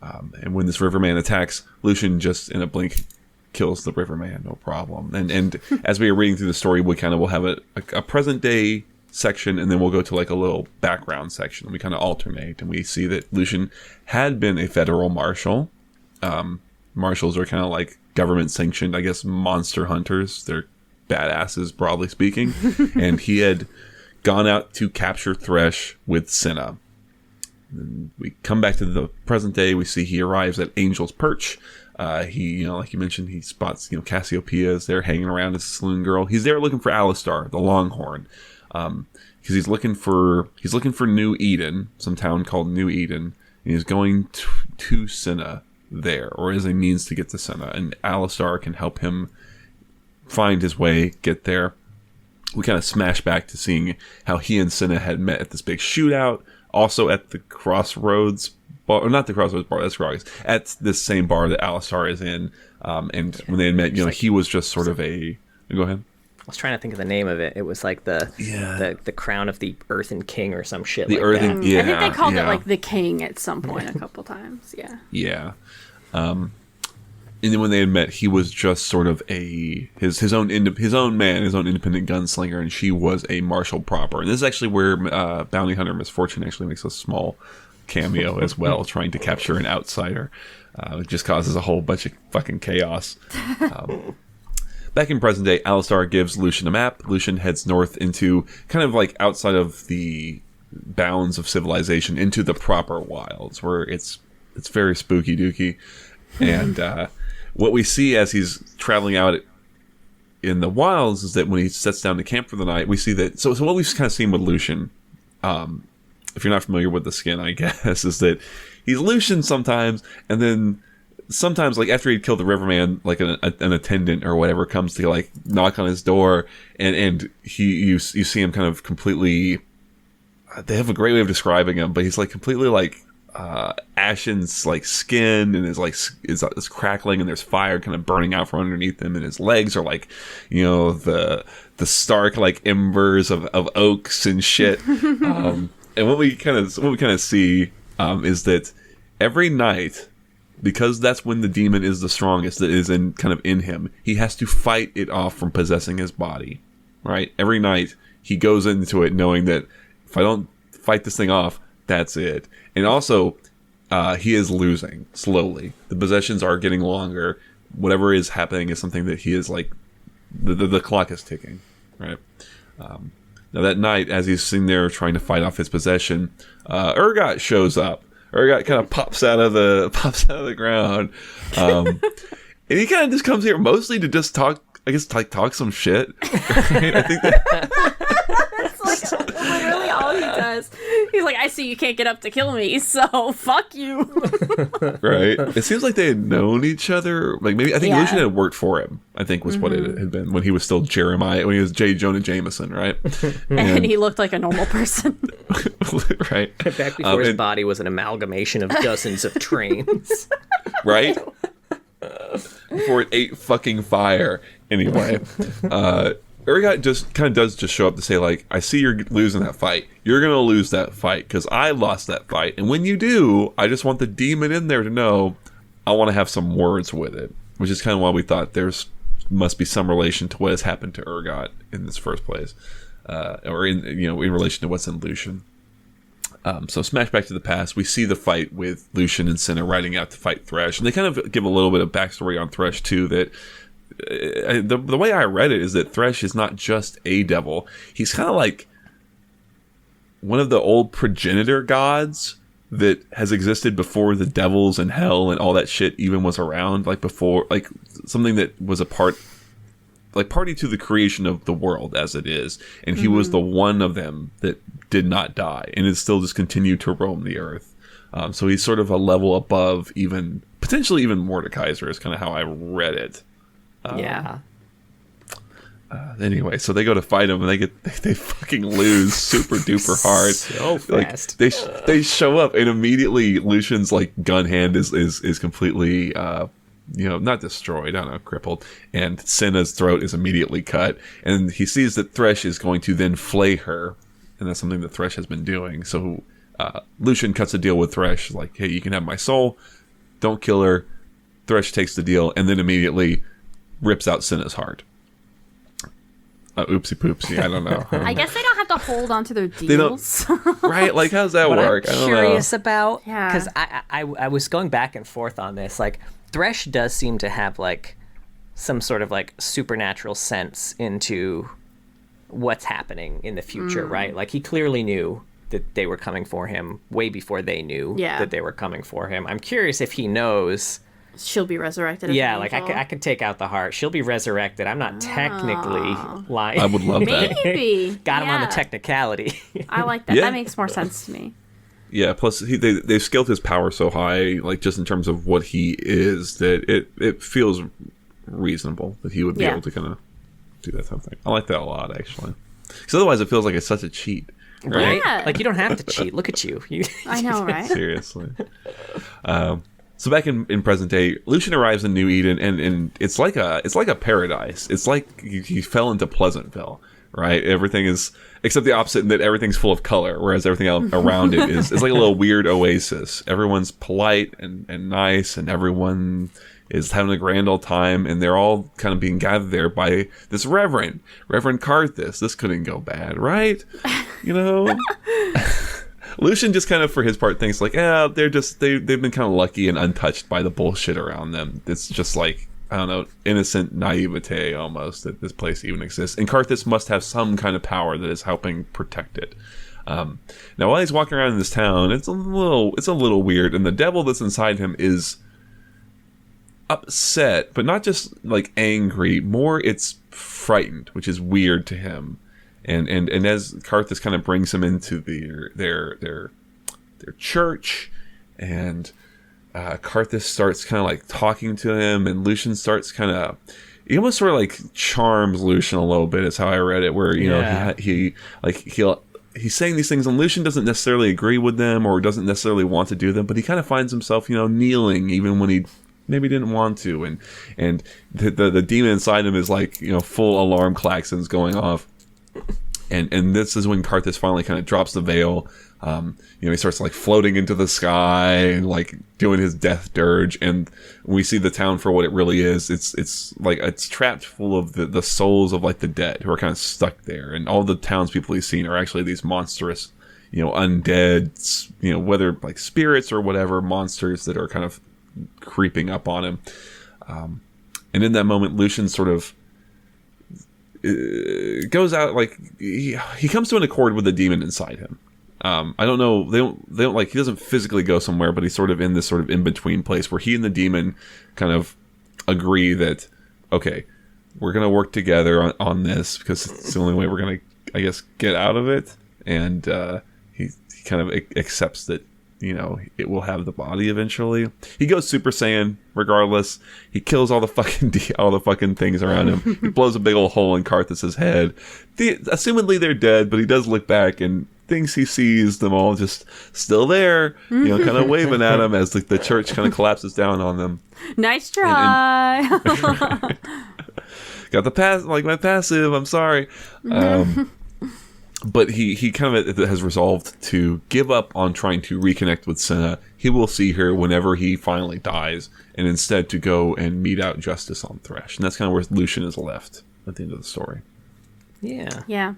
And when this riverman attacks, Lucian just in a blink kills the riverman, no problem. And as we are reading through the story, we kind of will have a present day section, and then we'll go to like a little background section. We kind of alternate, and we see that Lucian had been a federal marshal. Marshals are kind of like government sanctioned, I guess, monster hunters. They're badasses, broadly speaking. And he had gone out to capture Thresh with Cinna. And we come back to the present day. We see he arrives at Angel's Perch. He, like you mentioned, he spots, Cassiopeia is there hanging around as a saloon girl. He's there looking for Alistar, the Longhorn, because he's looking for New Eden, some town called New Eden, and he's going to Cinna there, or as a means to get to Cinna, and Alistar can help him find his way, get there. We kind of smash back to seeing how he and Cinna had met at this big shootout, also at the Crossroads bar, or not the Crossroads bar, that's wrong, at this same bar that Alistar is in, and when they had met, he was just sort of a... Go ahead. I was trying to think of the name of it. It was like the crown of the Earthen King or some shit. The like Earthen, that. yeah. I think they called it like the King at some point a couple times. Yeah. Yeah. And then when they had met, he was just sort of his own independent gunslinger, and she was a marshal proper. And this is actually where Bounty Hunter Misfortune actually makes a small cameo as well, trying to capture an outsider. It just causes a whole bunch of fucking chaos. Back in present day, Alistar gives Lucian a map. Lucian heads north into kind of like outside of the bounds of civilization into the proper wilds, where it's very spooky dooky. And what we see as he's traveling out in the wilds is that when he sets down to camp for the night, we see that. So what we've kind of seen with Lucian, if you're not familiar with the skin, I guess, is that he's Lucian sometimes, and then sometimes, like after he'd killed the riverman, like an attendant or whatever comes to like knock on his door, and you see him kind of completely. They have a great way of describing him, but he's like completely like ashen like skin, and is crackling, and there's fire kind of burning out from underneath him, and his legs are like, the stark like embers of oaks and shit. And what we kind of see is that every night, because that's when the demon is the strongest, that is in him, he has to fight it off from possessing his body. Right? Every night he goes into it knowing that if I don't fight this thing off, that's it. And also, he is losing slowly. The possessions are getting longer. Whatever is happening is something that he is like, the clock is ticking, right? Now that night, as he's sitting there trying to fight off his possession, Urgot shows up. Urgot kind of pops out of the ground, and he kind of just comes here mostly to just talk. I guess talk some shit. Right? I think That's like literally all he does. He's like, I see you can't get up to kill me, so fuck you. Right. It seems like they had known each other. Like maybe I think Lucian had worked for him. I think was what it had been when he was still Jeremiah, when he was J. Jonah Jameson, right? And he looked like a normal person. Right. Back before his body was an amalgamation of dozens of trains. Right. Before it ate fucking fire. Anyway, Urgot just kind of does just show up to say, like, I see you're losing that fight. You're going to lose that fight because I lost that fight. And when you do, I just want the demon in there to know I want to have some words with it. Which is kind of why we thought there's must be some relation to what has happened to Urgot in this first place, or in relation to what's in Lucian. So smash back to the past. We see the fight with Lucian and Senna riding out to fight Thresh, and they kind of give a little bit of backstory on Thresh too. That the way I read it is that Thresh is not just a devil; he's kind of like one of the old progenitor gods that has existed before the devils and hell and all that shit even was around. Like before, like something that was a party to the creation of the world as it is, and he was the one of them that did not die and is still just continued to roam the earth. So he's sort of a level above potentially even Mordekaiser is kind of how I read it. Yeah. Anyway, so they go to fight him and they fucking lose super duper hard. So fast. Like they show up and immediately Lucian's like gun hand is completely not destroyed, I don't know, crippled, and Senna's throat is immediately cut, and he sees that Thresh is going to then flay her, and that's something that Thresh has been doing. So Lucian cuts a deal with Thresh, like, hey, you can have my soul, don't kill her. Thresh takes the deal and then immediately rips out Senna's heart. Oopsie poopsie, I don't know. I guess they don't have to hold on to their deals. Right? Like, how's that What work? I'm I don't curious know. about, Yeah. because I was going back and forth on this. Like, Thresh does seem to have like some sort of like supernatural sense into what's happening in the future, right? Like, he clearly knew that they were coming for him way before they knew that they were coming for him. I'm curious if he knows. She'll be resurrected. As Yeah, an like angel. I could take out the heart. She'll be resurrected. I'm not technically lying. I would love that. Maybe. Got him on the Yeah. technicality. I like that. Yeah. That makes more sense to me. Yeah, plus they've scaled his power so high, like just in terms of what he is, that it feels reasonable that he would be able to kind of do that type of thing. I like that a lot, actually. Because otherwise it feels like it's such a cheat. Right? Yeah. Like, you don't have to cheat. Look at you. I know, right? Seriously. So back in present day, Lucian arrives in New Eden, and it's like a paradise. It's like he fell into Pleasantville, right? Everything is, except the opposite, in that everything's full of color, whereas everything else around it is it's like a little weird oasis. Everyone's polite and nice, and everyone is having a grand old time, and they're all kind of being gathered there by this Reverend Karthus. This couldn't go bad, right? You know? Lucian just kind of, for his part, thinks like, yeah, they've been kind of lucky and untouched by the bullshit around them. It's just like, I don't know, innocent naivete almost that this place even exists. And Karthus must have some kind of power that is helping protect it. Now, while he's walking around in this town, it's a little weird, and the devil that's inside him is upset, but not just like angry. More, it's frightened, which is weird to him. And as Karthus kind of brings him into their church, and Karthus starts kind of like talking to him, and Lucian starts kind of, he almost sort of like charms Lucian a little bit, is how I read it, where he's saying these things, and Lucian doesn't necessarily agree with them or doesn't necessarily want to do them, but he kind of finds himself, kneeling even when he maybe didn't want to, and the demon inside him is like, full alarm klaxons going off. And this is when Karthus finally kind of drops the veil. He starts like floating into the sky and like doing his death dirge, and we see the town for what it really is. It's like it's trapped full of the souls of like the dead who are kind of stuck there, and all the townspeople he's seen are actually these monstrous, undead, whether like spirits or whatever monsters that are kind of creeping up on him. And in that moment, Lucian sort of goes out, like he comes to an accord with the demon inside him. I don't know, they don't like, he doesn't physically go somewhere, but he's sort of in this sort of in between place where he and the demon kind of agree that, okay, we're gonna work together on this because it's the only way we're gonna, I guess, get out of it. And he kind of accepts that it will have the body eventually. He goes Super Saiyan regardless. He kills all the fucking things around him. He blows a big old hole in Karthus's head. Assumedly they're dead, but he does look back and thinks he sees them all just still there, kind of waving at him as the church kind of collapses down on them. Nice try. Got the my passive. I'm sorry. but he kind of has resolved to give up on trying to reconnect with Senna. He will see her whenever he finally dies, and instead to go and mete out justice on Thresh. And that's kind of where Lucian is left at the end of the story. Yeah. Yeah.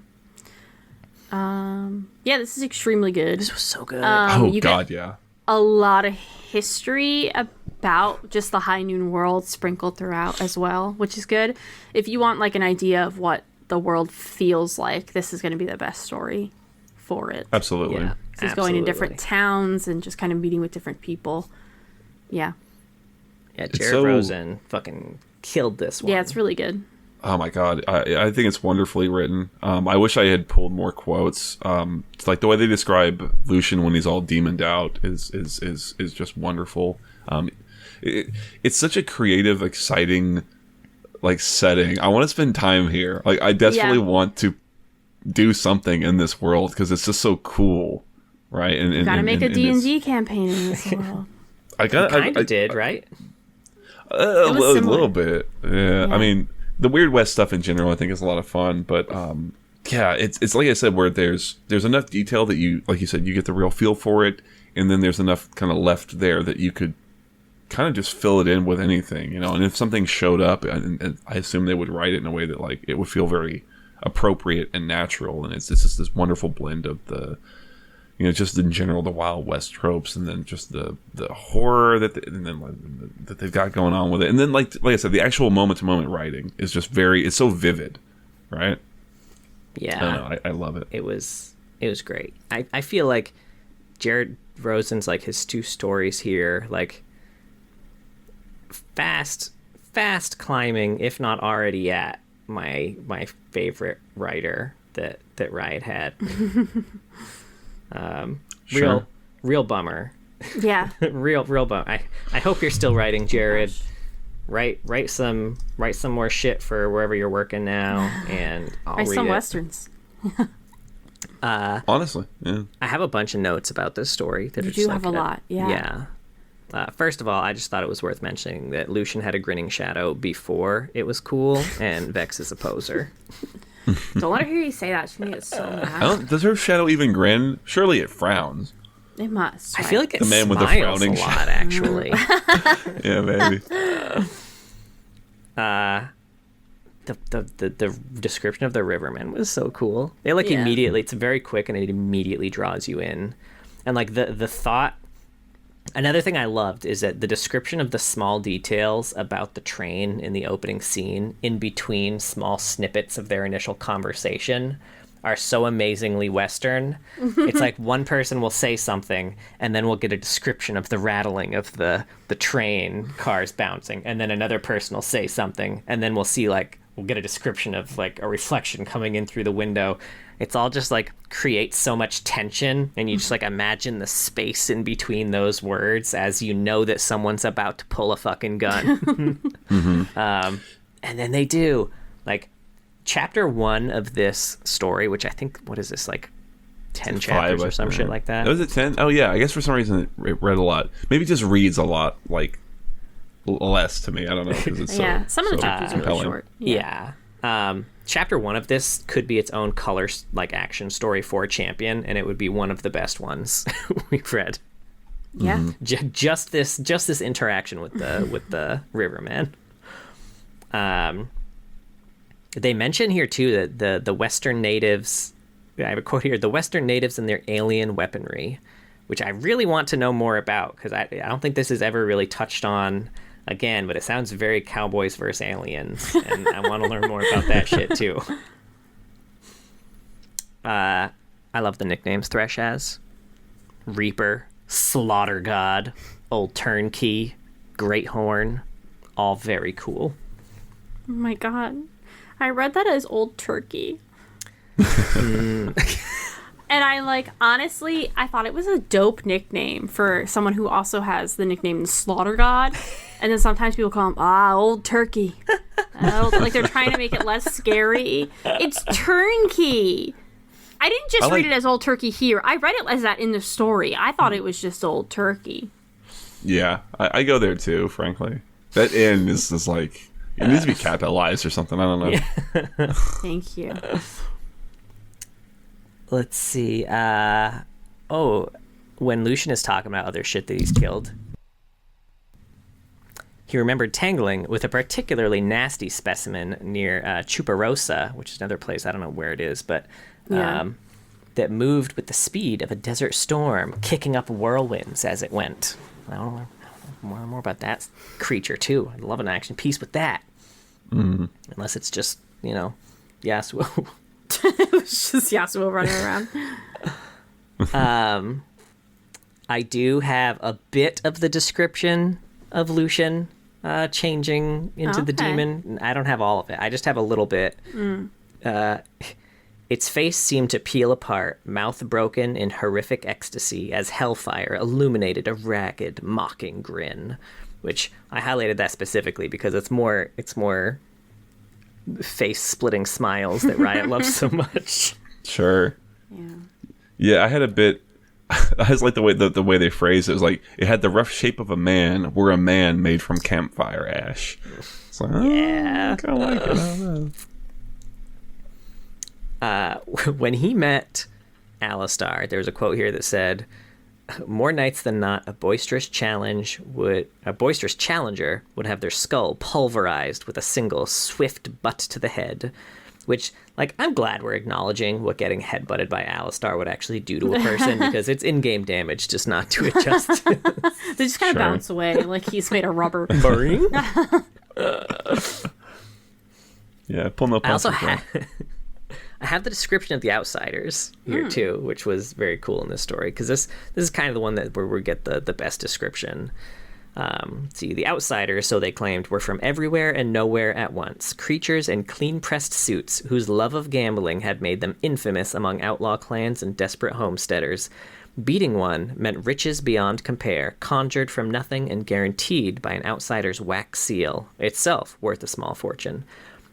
Yeah, this is extremely good. This was so good. You God, get yeah. a lot of history about just the High Noon world sprinkled throughout as well, which is good. If you want like an idea of what the world feels like, this is going to be the best story for it. Absolutely. Yeah. He's going to different towns and just kind of meeting with different people. Yeah. Yeah, Jared Rosen fucking killed this one. Yeah, it's really good. Oh my God, I think it's wonderfully written. I wish I had pulled more quotes. It's like the way they describe Lucian when he's all demoned out is just wonderful. It's such a creative, exciting like setting. I want to spend time here. Like I desperately want to do something in this world because it's just so cool, right? And gotta make a D&D campaign in this world. I kind of did, right? A little bit. Yeah. I mean, the Weird West stuff in general, I think, is a lot of fun. But yeah, it's like I said, where there's enough detail that you, like you said, you get the real feel for it, and then there's enough kind of left there that you could kind of just fill it in with anything, you know. And if something showed up, and I assume they would write it in a way that like it would feel very appropriate and natural, and it's just this wonderful blend of the, you know, just in general the Wild West tropes, and then just the horror that they've got going on with it, and then like I said, the actual moment to moment writing is just it's so vivid, right? Yeah, I don't know, I love it. It was great. I feel like Jared Rosen's like his two stories here, like fast climbing, if not already at my favorite writer that Riot had. Sure. Real bummer. Yeah. real bummer. I hope you're still writing, Jared. Write some more shit for wherever you're working now, and I'll read some it. Westerns. Honestly, yeah. I have a bunch of notes about this story. That You are do just have like, a lot, yeah. Yeah. First of all, I just thought it was worth mentioning that Lucian had a grinning shadow before it was cool, and Vex is a poser. Don't let her hear you say that. She gets so mad. Does her shadow even grin? Surely it frowns. It must. I Right? feel like it The man with the smiles frowning a lot, actually. Yeah, maybe. The description of the Rivermen was so cool. They like immediately, it's very quick and it immediately draws you in. And like the thought, another thing I loved is that the description of the small details about the train in the opening scene in between small snippets of their initial conversation are so amazingly Western. It's like one person will say something and then we'll get a description of the rattling of the train cars bouncing, and then another person will say something and then we'll get a description of like a reflection coming in through the window. It's all just like creates so much tension, and you just like imagine the space in between those words as you know that someone's about to pull a fucking gun. And then they do. Like chapter 1 of this story, which I think, what is this, like 10 chapters or some shit like that? Was it 10? Oh yeah, I guess for some reason it read a lot. Maybe it just reads a lot, like less to me. I don't know, because it's some of the chapters are really short. Yeah. Chapter 1 of this could be its own color like action story for Champion, and it would be one of the best ones we've read. Yeah. Just this interaction with the Riverman. They mention here too that the Western natives, I have a quote here, the Western natives and their alien weaponry, which I really want to know more about, because I don't think this is ever really touched on again, but it sounds very Cowboys versus Aliens, and I want to learn more about that shit too. I love the nicknames Thresh has. Reaper, Slaughter God, Old Turnkey, Great Horn, all very cool. Oh my god. I read that as Old Turkey. And I honestly, I thought it was a dope nickname for someone who also has the nickname Slaughter God. And then sometimes people call him, Old Turkey. Like they're trying to make it less scary. It's Turnkey. I didn't just read it as Old Turkey here. I read it as that in the story. I thought it was just Old Turkey. Yeah, I go there too, frankly. That N is just like, it needs to be capitalized or something. I don't know. Yeah. Thank you. let's see. When Lucian is talking about other shit that he's killed, he remembered tangling with a particularly nasty specimen near Chuparosa, which is another place, I don't know where it is, but that moved with the speed of a desert storm, kicking up whirlwinds as it went. I don't know more about that creature, too. I'd love an action piece with that. Mm-hmm. Unless it's just, Yasuo. It's just Yasuo running around. I do have a bit of the description of Lucian changing into the demon. I don't have all of it. I just have a little bit. Its face seemed to peel apart, mouth broken in horrific ecstasy as hellfire illuminated a ragged, mocking grin. Which I highlighted that specifically because it's more face-splitting smiles that Riot loves so much. Sure. Yeah. Yeah, I had a bit. I just like the way they phrased it. It was like it had the rough shape of a man, were a man made from campfire ash. It's like, yeah, I kind of like it. I don't know. When he met Alistar, there was a quote here that said, "More nights than not, a boisterous challenger would have their skull pulverized with a single swift butt to the head." Which, I'm glad we're acknowledging what getting headbutted by Alistar would actually do to a person, because it's in-game damage, just not to adjust. They just kind of bounce away like he's made of rubber. Yeah, pull no punches. I have the description of the Outsiders here too, which was very cool in this story, because this is kind of the one where we get the best description. See, the Outsiders, so they claimed, were from everywhere and nowhere at once. Creatures in clean-pressed suits whose love of gambling had made them infamous among outlaw clans and desperate homesteaders. Beating one meant riches beyond compare, conjured from nothing and guaranteed by an outsider's wax seal, itself worth a small fortune.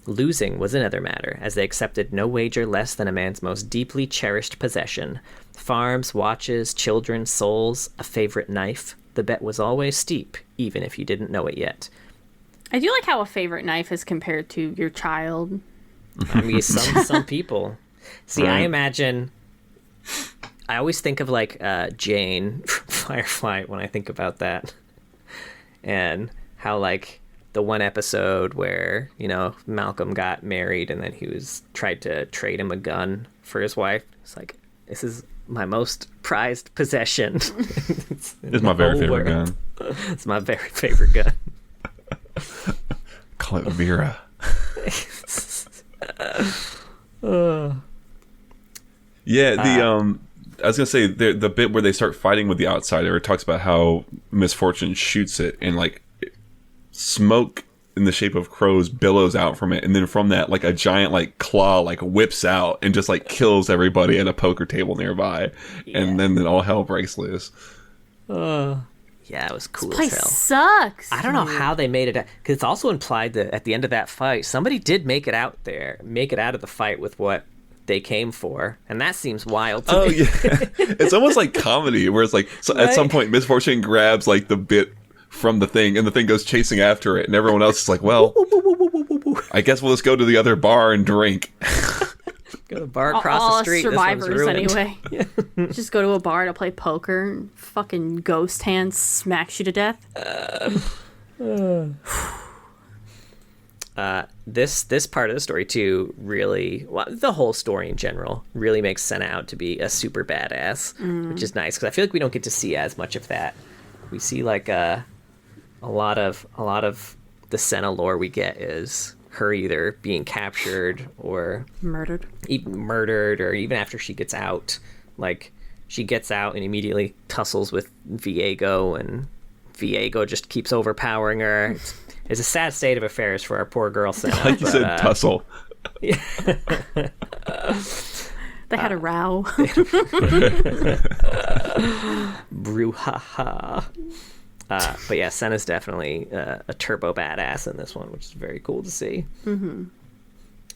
Losing was another matter, as they accepted no wager less than a man's most deeply cherished possession. Farms, watches, children, souls, a favorite knife. The bet was always steep, even if you didn't know it yet. I do like how a favorite knife is compared to your child. I mean, some people. See, right. I always think of Jane from Firefly when I think about that. And how the one episode where, Malcolm got married and then he tried to trade him a gun for his wife. It's like, this is my most prized possession. It's my very favorite gun. It's my very favorite gun. Call it Vera. Yeah, I was gonna say the bit where they start fighting with the outsider, it talks about how Misfortune shoots it and smoke in the shape of crows billows out from it, and then from that a giant claw whips out and just kills everybody at a poker table nearby. Yeah. And then all hell breaks loose. Yeah, it was cool this place as hell. Sucks. I don't know how they made it, because it's also implied that at the end of that fight somebody did make it out of the fight with what they came for, and that seems wild to me. Yeah. It's almost like comedy where it's right? At some point Misfortune grabs the bit from the thing, and the thing goes chasing after it, and everyone else is like, well, I guess we'll just go to the other bar and drink. Go to a bar across all the street. Survivors anyway. Just go to a bar to play poker, and fucking ghost hand smacks you to death. This part of the story too really, the whole story in general really makes Senna out to be a super badass, which is nice, because I feel like we don't get to see as much of that. We see a lot of the Senna lore we get is her either being captured or murdered, or even after she gets out. She gets out and immediately tussles with Viego, and Viego just keeps overpowering her. It's a sad state of affairs for our poor girl Senna. Like you said, tussle. Yeah. They had a row. Brouhaha. But yeah, Senna's definitely a turbo badass in this one, which is very cool to see. Mm-hmm.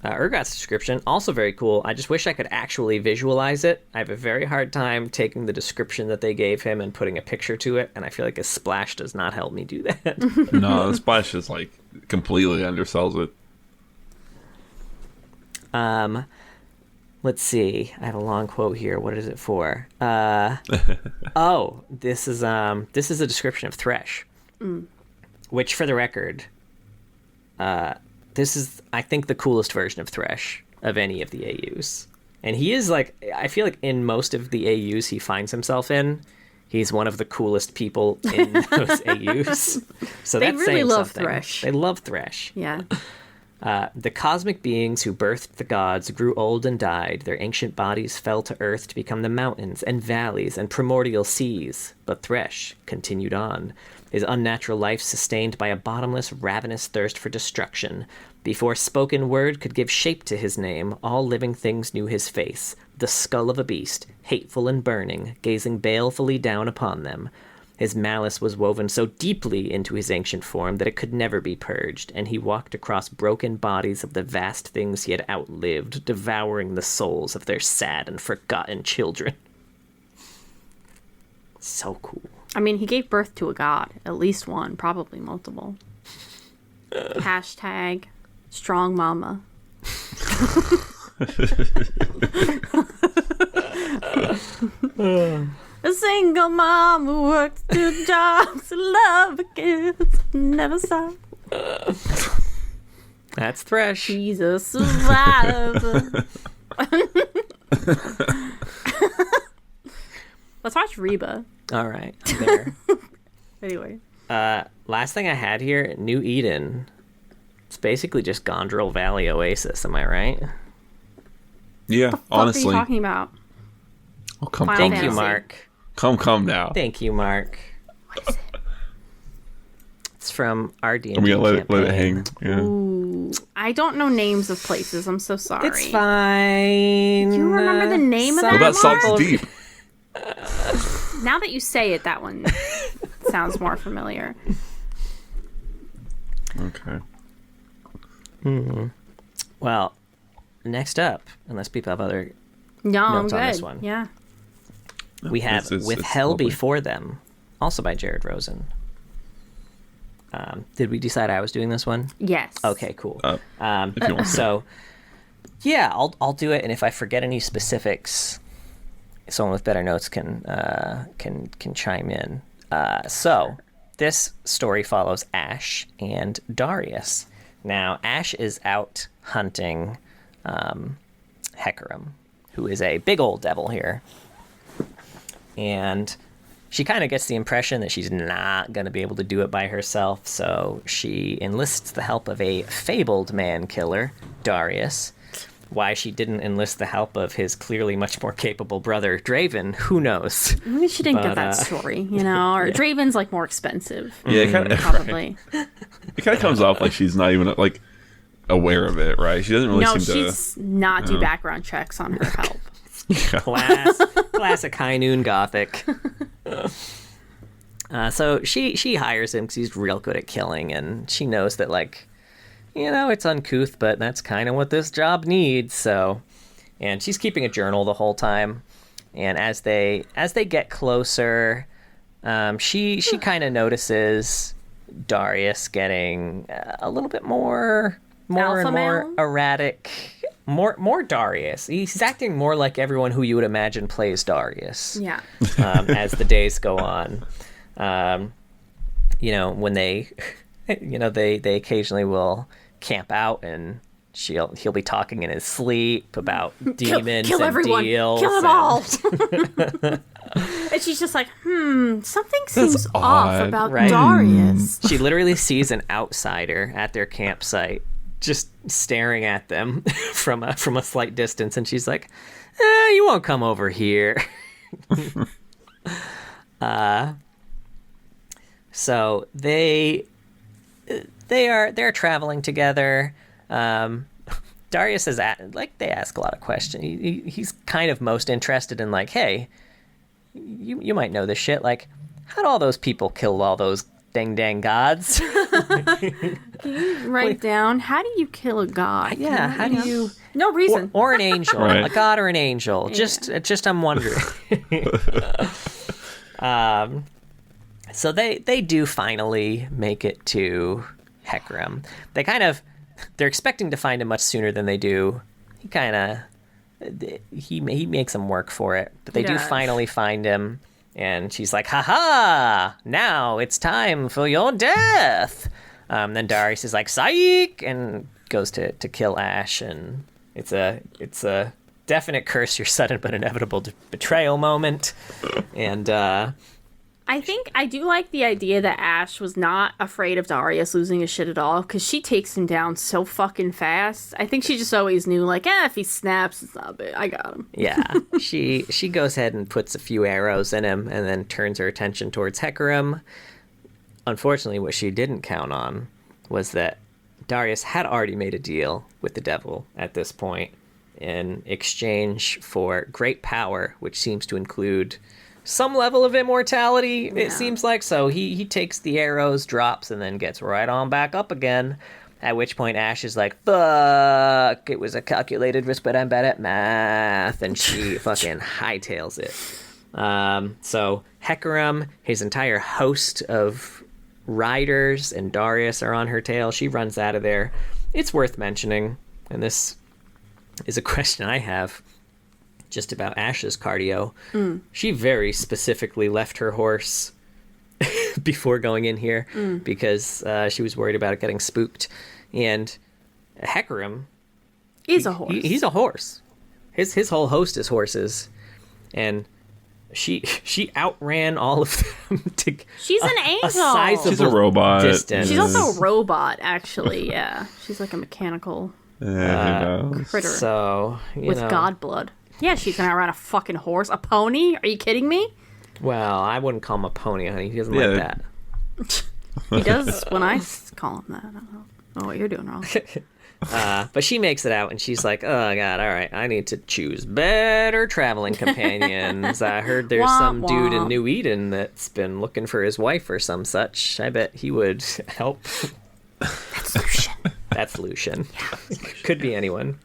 Urgot's description, also very cool. I just wish I could actually visualize it. I have a very hard time taking the description that they gave him and putting a picture to it, and I feel like a splash does not help me do that. No, the splash is completely undersells it. let's see. I have a long quote here. What is it for? This is a description of Thresh, which, for the record, this is, I think, the coolest version of Thresh of any of the AUs. And he is like, I feel like in most of the AUs he finds himself in, he's one of the coolest people in those AUs. So They that's really saying love something. Thresh. They love Thresh. Yeah. The cosmic beings who birthed the gods grew old and died. Their ancient bodies fell to earth to become the mountains and valleys and primordial seas. But Thresh continued on, his unnatural life sustained by a bottomless, ravenous thirst for destruction. Before spoken word could give shape to his name, all living things knew his face, the skull of a beast, hateful and burning, gazing balefully down upon them. His malice was woven so deeply into his ancient form that it could never be purged, and he walked across broken bodies of the vast things he had outlived, devouring the souls of their sad and forgotten children. So cool. I mean, he gave birth to a god. At least one, probably multiple. Hashtag strong mama. A single mom who works 2 jobs, love her kids, never stop. That's Thresh. She's a survivor. Let's watch Reba. All right, there. Anyway. Last thing I had here, New Eden. It's basically just Gondrel Valley Oasis, am I right? Yeah, What honestly. are you talking about? Oh, come Final Thank you, Fantasy. Mark. Come now. Thank you, Mark. What is it? It's from our D&D Are we gonna let it campaign. hang? Yeah. Ooh, I don't know names of places. I'm so sorry. It's fine. You remember the name of What that, about Mark? Salt's Deep? Now that you say it, that one sounds more familiar. Okay. Well, next up, unless people have other, No, I'm Notes good. on this one. Yeah. we have It's With Hell lovely. Before Them, also by Jared Rosen. Did we decide I was doing this one? Yes. Okay, cool. If you want to. So, yeah, I'll do it, and if I forget any specifics, someone with better notes can chime in. So, this story follows Ash and Darius. Now, Ash is out hunting Hecarim, who is a big old devil here, and she kind of gets the impression that she's not going to be able to do it by herself, so she enlists the help of a fabled man-killer, Darius. Why she didn't enlist the help of his clearly much more capable brother, Draven, who knows? Maybe she didn't get But, that story, you know, or Draven's like more expensive. Yeah, it kind of Probably. it kind of comes off like she's not even like aware of it, right? She doesn't really No, seem she's not do background checks on her help. Classic High Noon Gothic. So she hires him because he's real good at killing, and she knows that, like, you know, it's uncouth, but that's kind of what this job needs. So, and she's keeping a journal the whole time. And as they get closer, she kind of notices Darius getting a little bit more Alpha and more male? erratic. More Darius. He's acting more like everyone who you would imagine plays Darius. Yeah. As the days go on. You know, when they occasionally will camp out, and he'll be talking in his sleep about demons kill and everyone. deals. Kill them all. And she's just like, something seems off odd. about Right. Darius. She literally sees an outsider at their campsite just staring at them from a slight distance, and she's like, you won't come over here. So they're traveling together. Darius is they ask a lot of questions. He's kind of most interested in, like, hey, you might know this shit. Like, how'd all those people kill all those dang gods? Write down, how do you kill a god? Yeah, how do you? No reason. Or an angel, Right. a god or an angel. Just I'm wondering. So they do finally make it to Hecarim. They're expecting to find him much sooner than they do. He kind of he makes him work for it. But they He do does. finally find him, and she's like, "Ha ha! Now it's time for your death." Then Darius is like, "Psych!" and goes to kill Ash, and it's a definite curse your sudden but inevitable betrayal moment, and I think I do like the idea that Ash was not afraid of Darius losing his shit at all, because she takes him down so fucking fast. I think she just always knew, like, if he snaps, it's not big. I got him. yeah, she goes ahead and puts a few arrows in him, and then turns her attention towards Hecarim. Unfortunately, what she didn't count on was that Darius had already made a deal with the devil at this point in exchange for great power, which seems to include some level of immortality, it seems like. So he takes the arrows, drops, and then gets right on back up again. At which point Ash is like, "Fuck, it was a calculated risk, but I'm bad at math." And she fucking hightails it. So Hecarim, his entire host of riders, and Darius are on her tail. She runs out of there. It's worth mentioning, and this is a question I have just about Ash's cardio. She very specifically left her horse before going in here because she was worried about it getting spooked. And Hecarim, He's a horse. he's a horse. His whole host is horses, and she outran all of them to She's an angel. a sizable She's a robot. distance. She's also a robot, actually. Yeah, she's like a mechanical Yeah, who knows? critter so with god blood. Yeah, she's gonna outrun a fucking horse. A pony? Are you kidding me? Well, I wouldn't call him a pony, honey. He doesn't Yeah. like that. He does when I call him that. I don't know what you're doing wrong. But she makes it out, and she's like, "Oh God, all right, I need to choose better traveling companions. I heard there's some dude in New Eden that's been looking for his wife or some such. I bet he would help." That's Lucian. That's Lucian. Yeah. Could be anyone.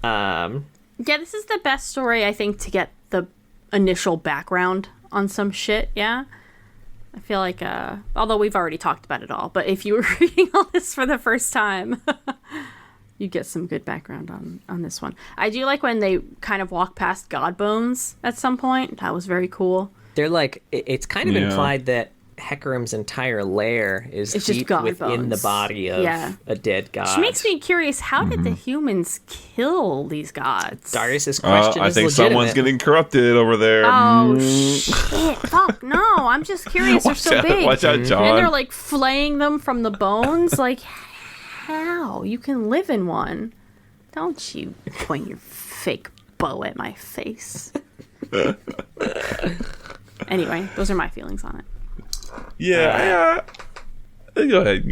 Yeah, this is the best story, I think, to get the initial background on some shit, yeah? I feel like, although we've already talked about it all, but if you were reading all this for the first time, you get some good background on this one. I do like when they kind of walk past God Bones at some point. That was very cool. They're like, it's kind of implied that Hecarim's entire lair is It's just deep god within bones. the body of a dead god. Which makes me curious, how did the humans kill these gods? Darius's question I is think legitimate. someone's getting corrupted over there. Oh, shit. Fuck, no. I'm just curious. They're so big. Watch out, And then they're John. like flaying them from the bones. Like, how? You can live in one. Don't you point your fake bow at my face. Anyway, those are my feelings on it. Yeah. Go ahead.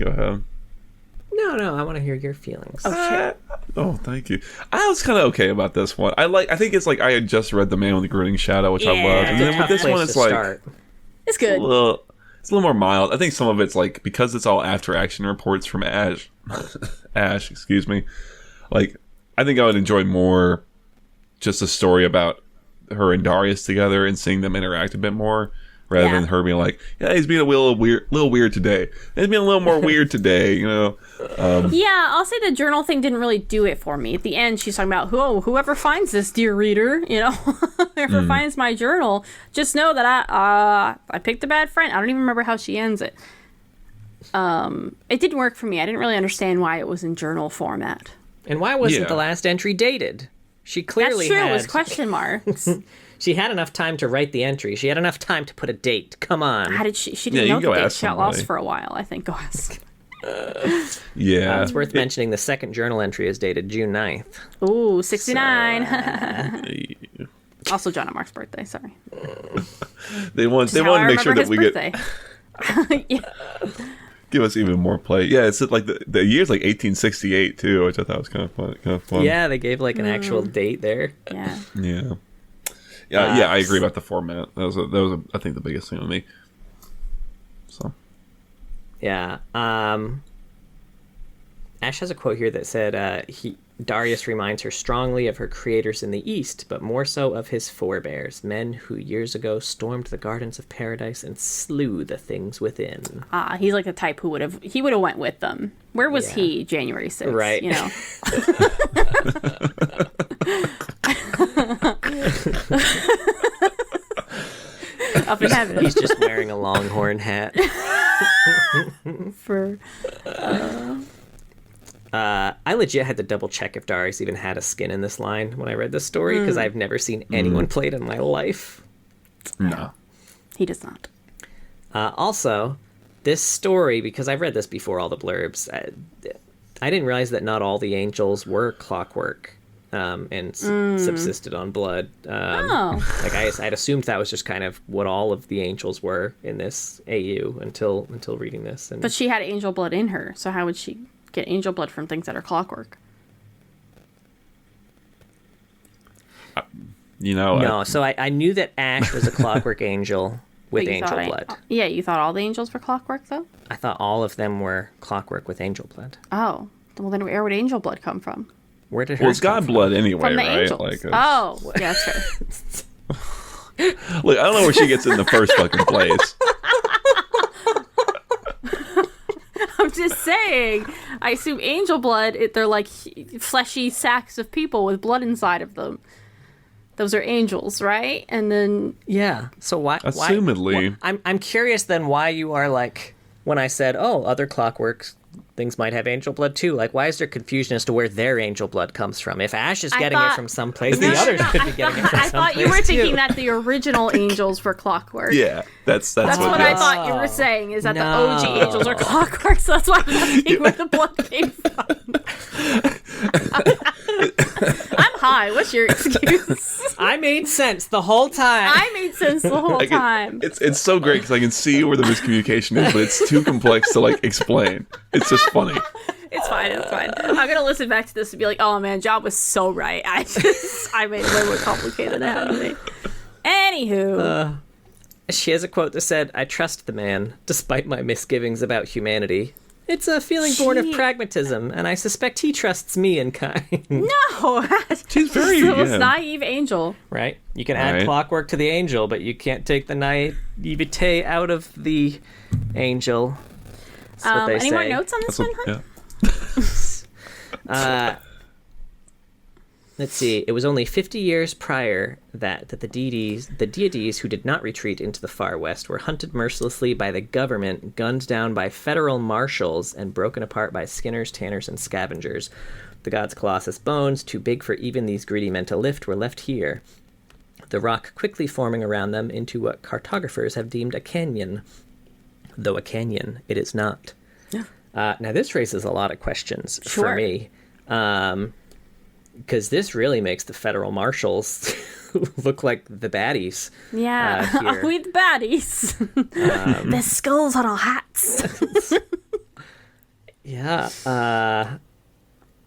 No, I want to hear your feelings. Oh, shit. Oh, thank you. I was kind of okay about this one. I think it's like I had just read The Man with the Grinning Shadow, which I Yeah, loved, and it's a then with tough this one, Place it's to like start. It's good. it's a little more mild. I think some of it's like because it's all after action reports from Ash, excuse me. Like I think I would enjoy more just a story about her and Darius together and seeing them interact a bit more. Rather than her being like, yeah, he's being a little weird today. He's being a little more weird today, you know. Yeah, I'll say the journal thing didn't really do it for me. At the end, she's talking about, whoever finds this, dear reader, you know, whoever finds my journal, just know that I picked a bad friend. I don't even remember how she ends it. It didn't work for me. I didn't really understand why it was in journal format. And why wasn't Yeah. the last entry dated? She That's clearly true. had... It was question marks. She had enough time to write the entry. She had enough time to put a date. Come on. How did she Yeah, didn't you know can go the date. ask She got lost somebody. for a while, I think. Go ask. Yeah. It's worth mentioning the second journal entry is dated June 9th. Ooh, 69. Also John and Mark's birthday, sorry. They want How I to make sure remember that his we birthday. give us even more play. Yeah, it's like the year's like 1868 too, which I thought was kind of fun. Yeah, they gave like an actual date there. Yeah. Yeah, I agree about the format. That was I think the biggest thing with me. So Yeah. Ash has a quote here that said, Darius reminds her strongly of her creators in the East, but more so of his forebears, men who years ago stormed the gardens of paradise and slew the things within. He's like the type who would have went with them. Where was Yeah. he January 6th? Right. You know. Up in heaven. He's just wearing a longhorn hat. For I legit had to double check if Darius even had a skin in this line when I read this story, because I've never seen anyone play it in my life. No. he does not. Also, this story, because I've read this before all the blurbs, I didn't realize that not all the angels were clockwork and subsisted on blood. Like I'd assumed that was just kind of what all of the angels were in this AU until reading this. And But she had angel blood in her, so how would she get angel blood from things that are clockwork? no, so I knew that Ash was a clockwork angel with But you angel thought blood. Yeah, you thought all the angels were clockwork, though? I thought all of them were clockwork with angel blood. Oh. Well, then where would angel blood come from? Where did Well, hers it's God come from? blood anyway, From the right? angels. Like, Oh, yeah, that's fair. look, I don't know where she gets in the first fucking place. I'm just saying. I assume angel blood, they're like fleshy sacks of people with blood inside of them. Those are angels, right? And then Yeah. So why? Assumedly. I'm curious then why you are like, when I said, oh, other clockwork things might have angel blood too. Like, why is there confusion as to where their angel blood comes from? If Ash is getting it from someplace, the others could be getting it from I thought someplace you were thinking too. that the original angels were clockwork. Yeah, that's That's what I yes. thought you were saying, is that the No. OG angels are clockwork, so that's why I'm asking where the blood came from. I'm high. What's your excuse? I made sense the whole time. I made sense the whole I can- time. It's so great because I can see where the miscommunication is, but it's too complex to like explain. It's just funny. It's fine. It's fine. I'm gonna listen back to this and be like, "Oh man, Job was so right. I made it way more complicated than it had to be." Anywho, She has a quote that said, I trust the man, despite my misgivings about humanity. It's a feeling born of She- pragmatism, and I suspect he trusts me in kind. no, She's very the most yeah. naive angel. Right? You can add Right. clockwork to the angel, but you can't take the naivete out of the angel. That's what they Any say. more notes on this That's one, what- Hunt? yeah. Let's see. It was only 50 years prior that the deities who did not retreat into the far west were hunted mercilessly by the government, gunned down by federal marshals, and broken apart by skinners, tanners, and scavengers. The gods' colossus bones, too big for even these greedy men to lift, were left here, the rock quickly forming around them into what cartographers have deemed a canyon. Though a canyon, it is not. Yeah. Now, this raises a lot of questions for Sure. me. Because this really makes the federal marshals look like the baddies. Yeah, here. we the baddies. There's skulls on our hats. Yeah.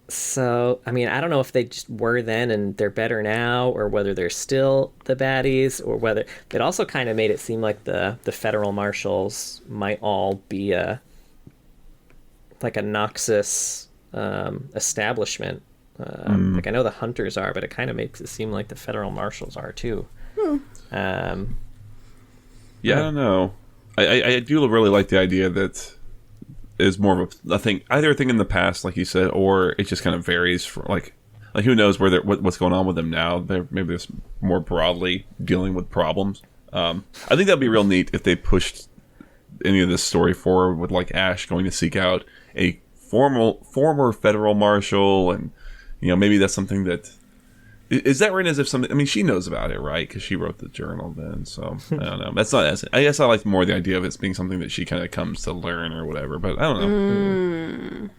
So, I mean, I don't know if they just were then and they're better now, or whether they're still the baddies, or whether it also kind of made it seem like the federal marshals might all be like a Noxus establishment. Like, I know the hunters are, but it kind of makes it seem like the federal marshals are too. Yeah, I don't know. I do really like the idea that is more of a thing, either a thing in the past, like you said, or it just kind of varies for like who knows where what's going on with them now. Maybe they're more broadly dealing with problems. I think that'd be real neat if they pushed any of this story forward with like Ash going to seek out a former federal marshal, and maybe that's something that is that written as if something. I mean, she knows about it, right? Because she wrote the journal then. So I don't know. That's not as. I guess I like more the idea of it being something that she kind of comes to learn or whatever. But I don't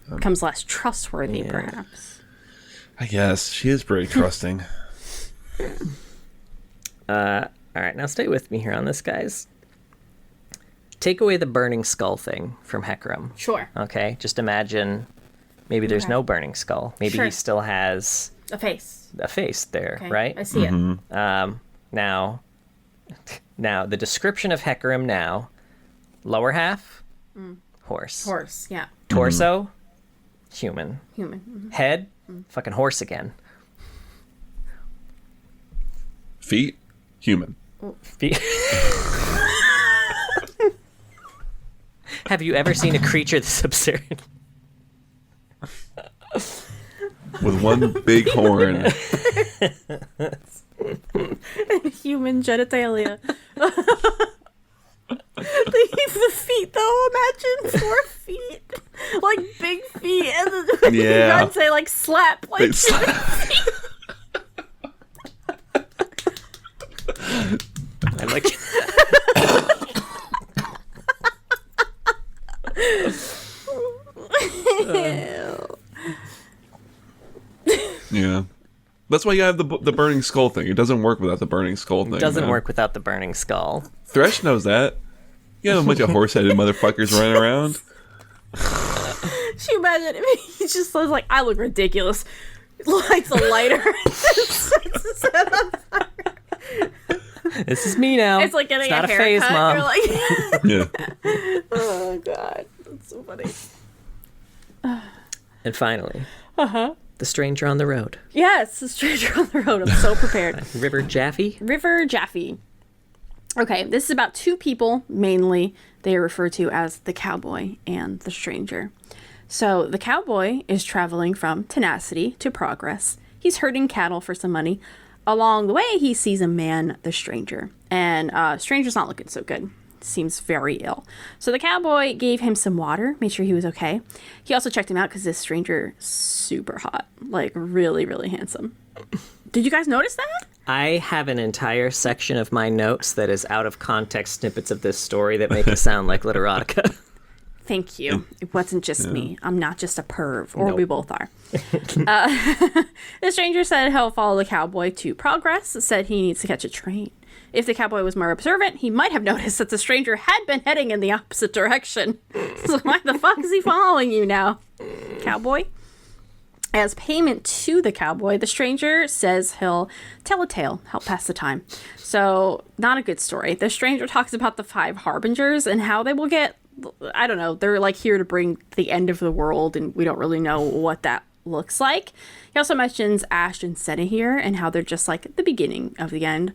know. Becomes less trustworthy, Yeah. perhaps. I guess she is pretty trusting. All right, now stay with me here on this, guys. Take away the burning skull thing from Hecarim. Sure. Okay, just imagine maybe there's Okay. no burning skull. Maybe Sure. he still has A face. a face there, Okay. right? I see it. Now, the description of Hecarim now: lower half, horse. Horse. Yeah. Torso, human. Human. Mhm. Head, fucking horse again. Feet, human. Fe- Have you ever seen a creature this absurd? with one big horn. Human genitalia. The feet, though. Imagine 4 feet, like big feet, and then Yeah. they like slap like They slap. I like. Yeah. That's why you have the burning skull thing. It doesn't work without the burning skull thing. It doesn't man. work without the burning skull. Thresh knows that. You have a bunch of horse-headed motherfuckers running around. Can you imagine if he just was like, I look ridiculous. Lights a lighter. Sets his head on fire. This is me now. It's like getting it's not a haircut. phase, Mom. You're like, Yeah. oh god, that's so funny. And finally, the stranger on the road. Yes, the stranger on the road. I'm so prepared. River Jaffe. River Jaffe. Okay, this is about 2 people, mainly. They are referred to as the cowboy and the stranger. So the cowboy is traveling from tenacity to progress. He's herding cattle for some money. Along the way, he sees a man, the stranger. And stranger's not looking so good. Seems very ill. So the cowboy gave him some water, made sure he was okay. He also checked him out because this stranger super hot. Like, really, really handsome. Did you guys notice that? I have an entire section of my notes that is out of context snippets of this story that make it sound like literotica. Thank you. It wasn't just me. I'm not just a perv, or Nope. we both are. The stranger said he'll follow the cowboy to progress, said he needs to catch a train. If the cowboy was more observant, he might have noticed that the stranger had been heading in the opposite direction. So why the fuck is he following you now, cowboy? As payment to the cowboy, the stranger says he'll tell a tale, help pass the time. So, not a good story. The stranger talks about the 5 harbingers and how they will get, I don't know, they're like here to bring the end of the world, and we don't really know what that looks like. He also mentions Ash and Senna here and how they're just like the beginning of the end.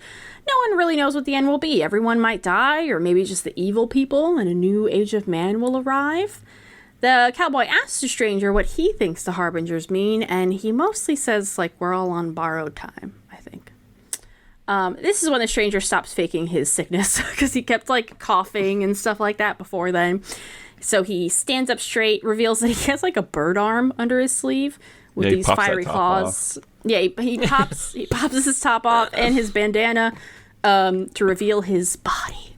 No one really knows what the end will be. Everyone might die, or maybe just the evil people and a new age of man will arrive. The cowboy asks the stranger what he thinks the harbingers mean, and he mostly says, like, we're all on borrowed time, I think. This is when the stranger stops faking his sickness, because he kept, like, coughing and stuff like that before then. So he stands up straight, reveals that he has, like, a bird arm under his sleeve with he these pops that fiery top claws. Yeah, he pops his top off and his bandana to reveal his body.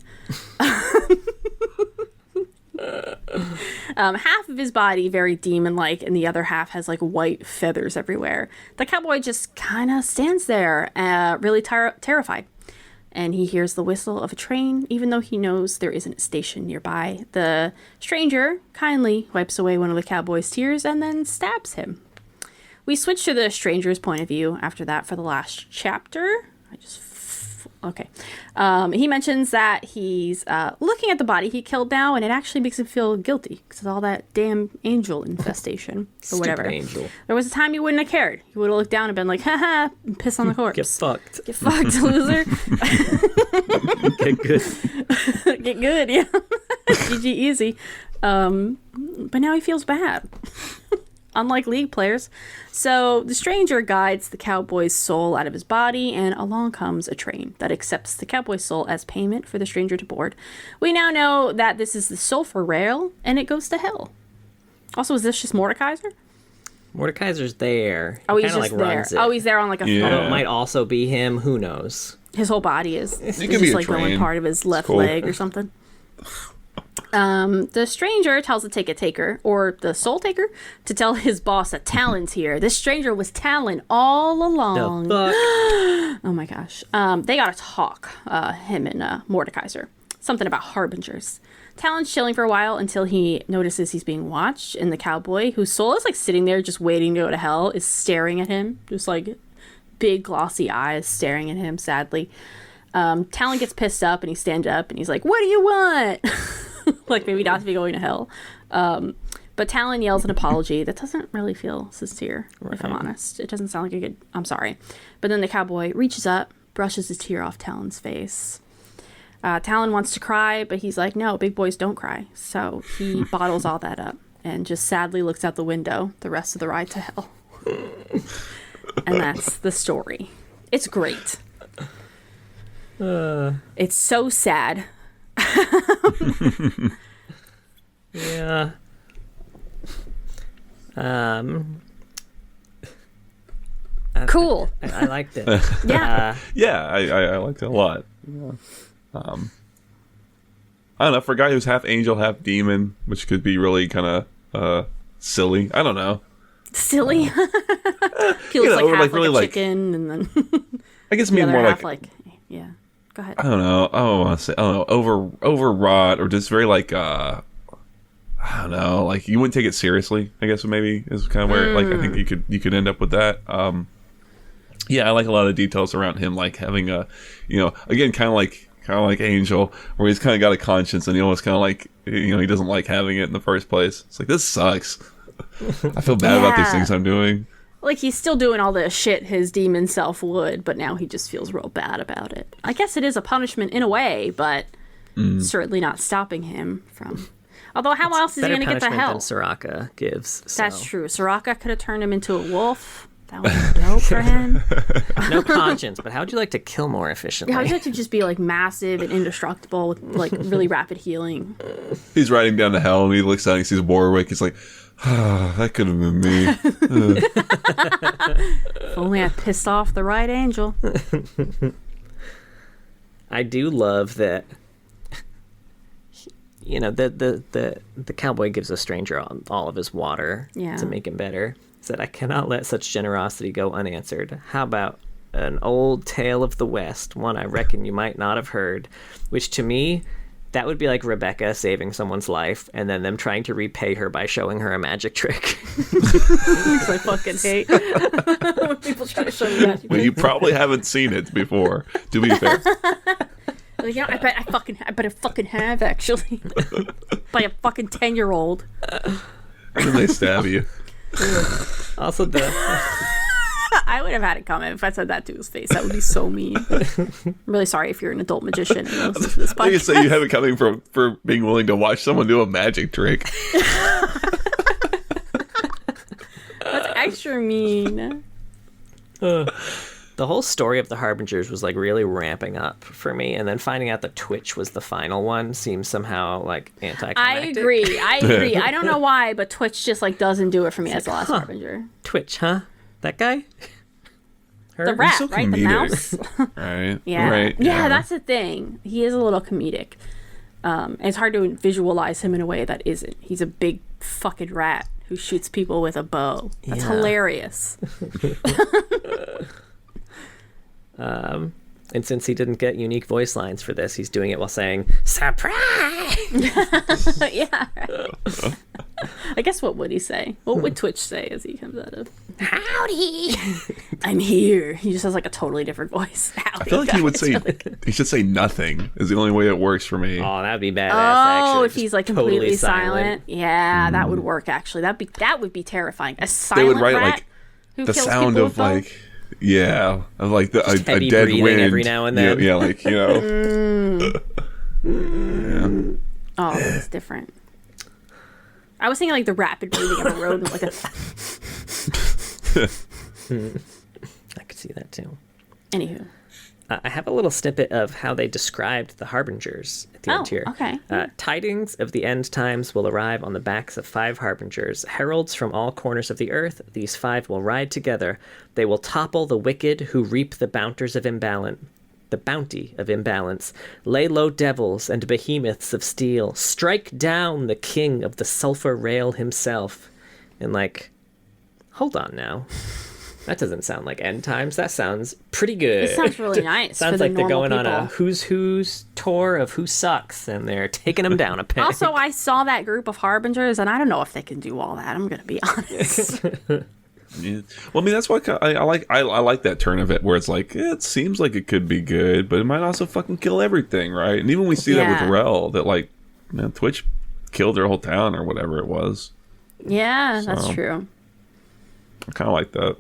Half of his body very demon-like, and the other half has like white feathers everywhere. The cowboy just kind of stands there, really terrified. And he hears the whistle of a train, even though he knows there isn't a station nearby. The stranger kindly wipes away one of the cowboy's tears and then stabs him. We switch to the stranger's point of view after that for the last chapter. Okay. He mentions that he's looking at the body he killed now, and it actually makes him feel guilty because of all that damn angel infestation or whatever. Stupid angel. There was a time he wouldn't have cared. He would have looked down and been like, haha, and piss on the corpse. Get fucked. Get fucked, loser. Get good. Get good, yeah. GG easy. But now he feels bad. Unlike League players. So the stranger guides the cowboy's soul out of his body, and along comes a train that accepts the cowboy's soul as payment for the stranger to board. We now know that this is the sulfur rail, and it goes to hell. Also, is this just Mordekaiser? Mordekaiser's there. Oh, He he's kinda, just there. runs it. Oh, he's there on like a Yeah. phone. It might also be him. Who knows? His whole body is. It's could just be a like the only train. part of his left cool. leg or something. The stranger tells the ticket taker, or the soul taker, to tell his boss that Talon's here. This stranger was Talon all along. The fuck? Oh my gosh. They gotta talk, him and Mordekaiser. Something about harbingers. Talon's chilling for a while until he notices he's being watched, and the cowboy, whose soul is like sitting there just waiting to go to hell, is staring at him. Just like big glossy eyes staring at him sadly. Talon gets pissed up and he stands up and he's like, what do you want? Like maybe not to be going to hell. But Talon yells an apology that doesn't really feel sincere, if I'm honest. It doesn't sound like a good, I'm sorry. But then the cowboy reaches up, brushes his tear off Talon's face. Talon wants to cry, but he's like, no, big boys don't cry. So he bottles all that up and just sadly looks out the window the rest of the ride to hell. And that's the story. It's great. It's so sad. Yeah. Cool. I liked it. Yeah. Yeah, I liked it a lot. Yeah. I don't know, for a guy who's half angel, half demon, which could be really kind of silly. I don't know. Silly. He looks you know, like half like really a like chicken, and then I guess the maybe other more half like yeah. Go ahead. I don't know. I don't want to say I don't know overwrought or just very like I don't know. Like you wouldn't take it seriously. I guess maybe is kind of where like I think you could end up with that. Yeah, I like a lot of details around him, like having a, you know, again kind of like Angel, where he's kind of got a conscience and he almost kind of like, you know, he doesn't like having it in the first place. It's like, this sucks. I feel bad about these things I'm doing. Like, he's still doing all the shit his demon self would, but now he just feels real bad about it. I guess it is a punishment in a way, but certainly not stopping him from... Although, how else is he going to get the help? Than Soraka gives. So. That's true. Soraka could have turned him into a wolf. That would be dope for him. No conscience, but how would you like to kill more efficiently? How would you like to just be, like, massive and indestructible with, like, really rapid healing? He's riding down the hill and he looks out and he sees Warwick. He's like, that could have been me. If only I pissed off the right angel. I do love that. You know, the cowboy gives a stranger all of his water to make him better. Said, I cannot let such generosity go unanswered. How about an old tale of the West, one I reckon you might not have heard, which to me, that would be like Rebecca saving someone's life and then them trying to repay her by showing her a magic trick. Which I fucking hate. When people try to show me magic But you probably haven't seen it before, to be fair. Like, yeah, I bet I fucking have, actually. By a fucking 10-year-old. And then they stab you. Also, I would have had it coming if I said that to his face. That would be so mean. I'm really sorry if you're an adult magician and you listen to this podcast. I can say you have it coming for being willing to watch someone do a magic trick. That's extra mean. the whole story of the Harbingers was like really ramping up for me, and then finding out that Twitch was the final one seems somehow like anticlimactic. I agree. I don't know why, but Twitch just like doesn't do it for me as the last Harbinger. Twitch, huh? That guy? Her? The rat, so right? The mouse. Right. Yeah. Right. Yeah, that's the thing. He is a little comedic. It's hard to visualize him in a way that isn't. He's a big fucking rat who shoots people with a bow. That's hilarious. And since he didn't get unique voice lines for this, he's doing it while saying, surprise! Yeah. I guess what would he say? What would Twitch say as he comes out of? Howdy! I'm here. He just has like a totally different voice. Howdy, I feel like he would say, he should say nothing is the only way it works for me. Oh, that'd be badass, Oh, actually. if he's like completely silent. Yeah, that would work actually. That would be terrifying. A silent They would write rat like who the kills sound people of with bows? like, yeah, of like a heavy dead breathing wind every now and then. Yeah, like, you know. Yeah. Oh, that's different. I was thinking like the rapid breathing of a rodent, like a. I could see that too. Anywho. I have a little snippet of how they described the Harbingers at the end here. Okay. Tidings of the end times will arrive on the backs of 5 Harbingers, heralds from all corners of the earth. These 5 will ride together. They will topple the wicked who reap the bounties of imbalance. The bounty of imbalance, lay low devils and behemoths of steel, strike down the king of the sulfur rail himself. And like, hold on now. That doesn't sound like end times. That sounds pretty good. It sounds really nice. Sounds for the like they're going normal on a people. who's who's tour of who sucks, and they're taking them down a peg. Also, I saw that group of Harbingers, and I don't know if they can do all that. I'm going to be honest. Yeah. Well, I mean, that's what I like. I like that turn of it, where it's like it seems like it could be good, but it might also fucking kill everything, right? And even we see that with Rel, that like, man, Twitch killed their whole town or whatever it was. Yeah, that's true. I kind of like that.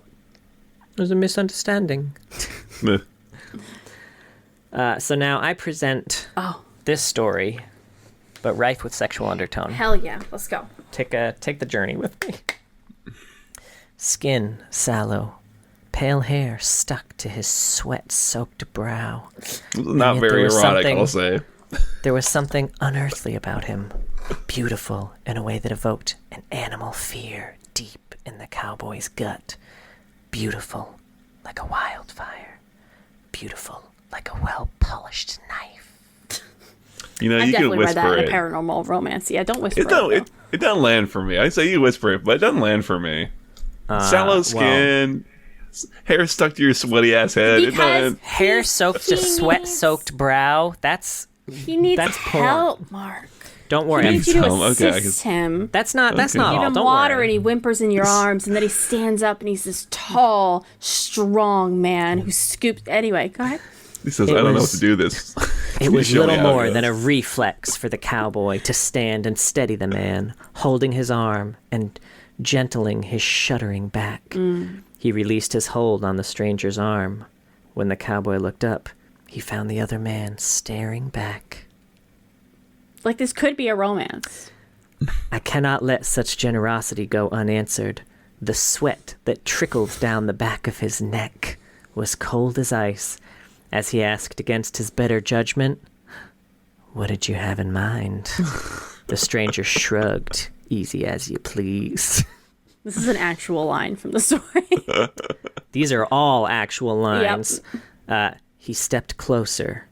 There's a misunderstanding. Meh. So now I present this story, but rife with sexual undertone. Hell yeah. Let's go. Take the journey with me. Skin sallow, pale hair stuck to his sweat-soaked brow. Not yet very there was erotic, something- I'll say. There was something unearthly about him, beautiful in a way that evoked an animal fear deep in the cowboy's gut. Beautiful like a wildfire, beautiful like a well-polished knife. You know, I you can definitely read that whisper in a it. paranormal romance. Yeah, don't whisper It don't. it. It doesn't land for me. I say you whisper it, but it doesn't land for me. Sallow skin, hair stuck to your sweaty ass head. Because Hair soaked to sweat-soaked brow. That's he needs porn. help, Mark. Don't worry. He I'm needs you to Tell him. Okay, I assist him. That's not Okay. all. Give him Don't water worry. and he whimpers in your arms, and then he stands up and he's this tall, strong man who scoops. Anyway, go ahead. He says, It "I don't know what was- to do this." It was Show me little how it more goes. than a reflex for the cowboy to stand and steady the man, holding his arm and gentling his shuddering back. He released his hold on the stranger's arm. When the cowboy looked up, he found the other man staring back. Like, this could be a romance. I cannot let such generosity go unanswered. The sweat that trickled down the back of his neck was cold as ice as he asked against his better judgment, "What did you have in mind?" The stranger shrugged, "Easy as you please." This is an actual line from the story. These are all actual lines. He stepped closer,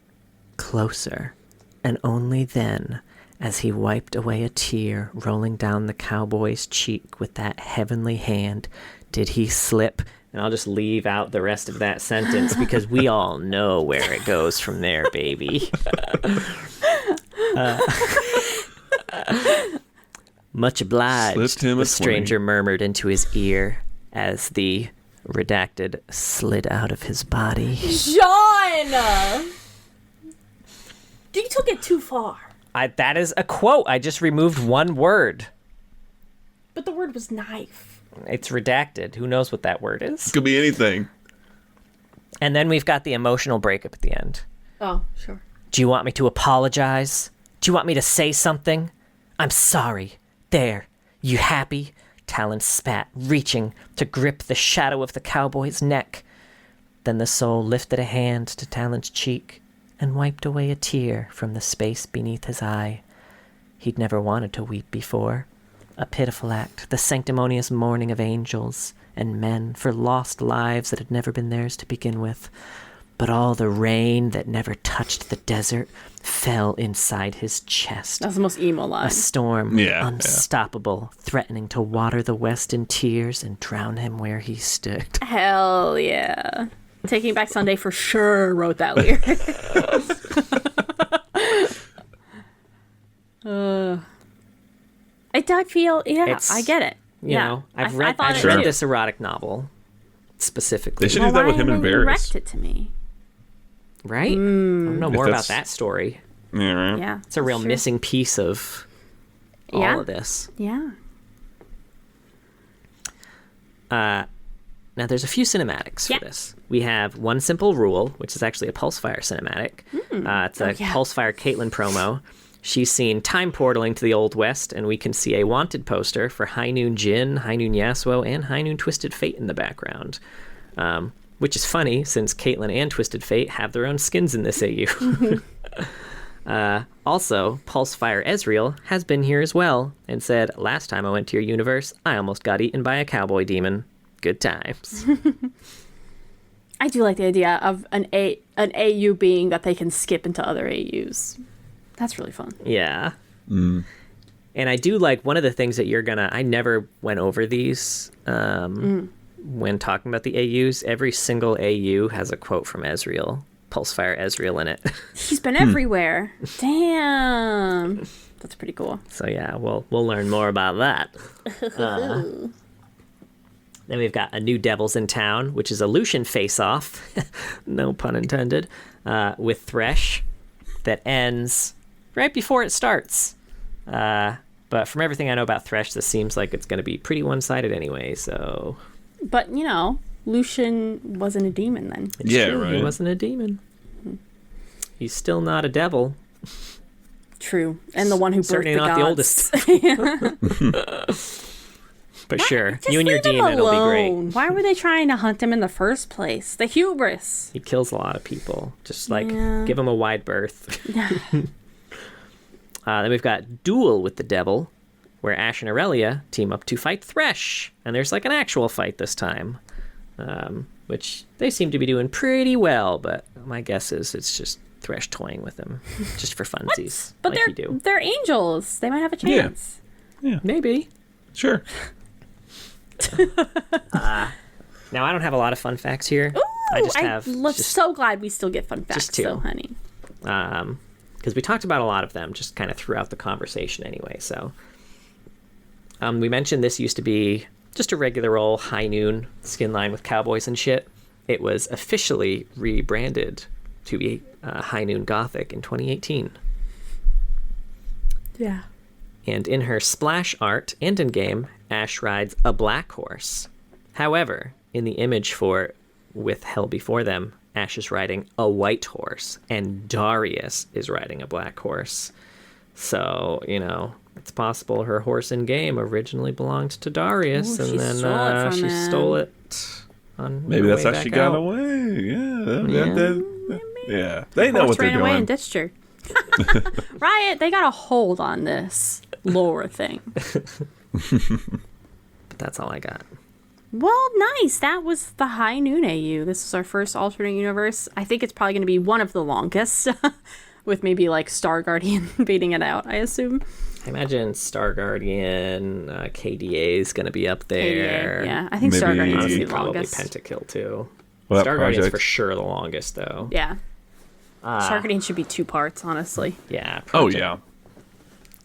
and only then, as he wiped away a tear rolling down the cowboy's cheek with that heavenly hand, did he slip. And I'll just leave out the rest of that sentence because we all know where it goes from there, baby. Much obliged, Slipped him a the stranger murmured into his ear as the redacted slid out of his body. John! You took it too far. That is a quote. I just removed one word. But the word was knife. It's redacted. Who knows what that word is? Could be anything. And then we've got the emotional breakup at the end. Oh, sure. Do you want me to apologize? Do you want me to say something? I'm sorry. There. You happy? Talon spat, reaching to grip the shadow of the cowboy's neck. Then the soul lifted a hand to Talon's cheek and wiped away a tear from the space beneath his eye. He'd never wanted to weep before. A pitiful act, the sanctimonious mourning of angels and men for lost lives that had never been theirs to begin with. But all the rain that never touched the desert fell inside his chest. That's the most emo line. A storm, Yeah, unstoppable, threatening to water the West in tears and drown him where he stood. Hell yeah. Taking Back Sunday for sure wrote that lyric. I feel, I get it. You know, I've read this erotic novel specifically. They should do that with him and Varys. Direct it to me. Right? I don't know more about that's- that story. Yeah, right. Yeah. It's a real sure. missing piece of all Yeah. of this. Yeah. Now, there's a few cinematics Yeah. for this. We have One Simple Rule, which is actually a Pulsefire cinematic. It's a Pulsefire Caitlyn promo. She's seen time portaling to the Old West, and we can see a wanted poster for High Noon Jin, High Noon Yasuo, and High Noon Twisted Fate in the background. Which is funny, since Caitlyn and Twisted Fate have their own skins in this AU. Also, Pulsefire Ezreal has been here as well, and said, "Last time I went to your universe, I almost got eaten by a cowboy demon. Good times." I do like the idea of an AU being that they can skip into other AUs. That's really fun. Yeah. And I do like one of the things that I never went over these when talking about the AUs. Every single AU has a quote from Ezreal, Pulsefire Ezreal in it. He's been everywhere. Damn. That's pretty cool. So yeah, we'll learn more about that. Then we've got a new Devils in Town, which is a Lucian face-off, no pun intended, with Thresh that ends right before it starts. But from everything I know about Thresh, this seems like it's going to be pretty one-sided anyway, so... But, Lucian wasn't a demon then. It's Yeah, true, right. He wasn't a demon. He's still not a devil. True. And the one who birthed Certainly the not gods. the oldest. But sure, Just you and your leave him demon will be great. alone. Why were they trying to hunt him in the first place? The hubris. He kills a lot of people. Just like Yeah. give him a wide berth. Then we've got Duel with the Devil, where Ash and Aurelia team up to fight Thresh. And there's like an actual fight this time, which they seem to be doing pretty well. But my guess is it's just Thresh toying with him just for funsies. But like you do. they're angels. They might have a chance. Yeah. Maybe. Sure. Now, I don't have a lot of fun facts here. Ooh, I just have so glad we still get fun facts, just two. though, honey. Because we talked about a lot of them just kind of throughout the conversation anyway. So we mentioned this used to be just a regular old High Noon skin line with cowboys and shit. It was officially rebranded to be High Noon Gothic in 2018. Yeah. And in her splash art and in game, Ash rides a black horse. However, in the image for With Hell Before Them, Ash is riding a white horse, and Darius is riding a black horse. So, it's possible her horse in game originally belonged to Darius, Ooh, and she then stole it from she him. stole it on Maybe her that's way how back she got out. away. Yeah. They know Horse what they're ran away and doing. ditched her. Riot, they got a hold on this lore thing. But that's all I got. Well, nice. That was the High Noon AU. This is our first alternate universe. I think it's probably going to be one of the longest, with maybe like Star Guardian beating it out, I assume. I imagine Star Guardian, KDA is going to be up there. KDA, yeah. I think Star Maybe- Guardian's Honestly, the probably longest. Pentakill too. Well, that Star Guardian's project- for sure the longest though. Yeah. Star Guardian should be 2 parts, honestly. Yeah. Oh, Project- yeah.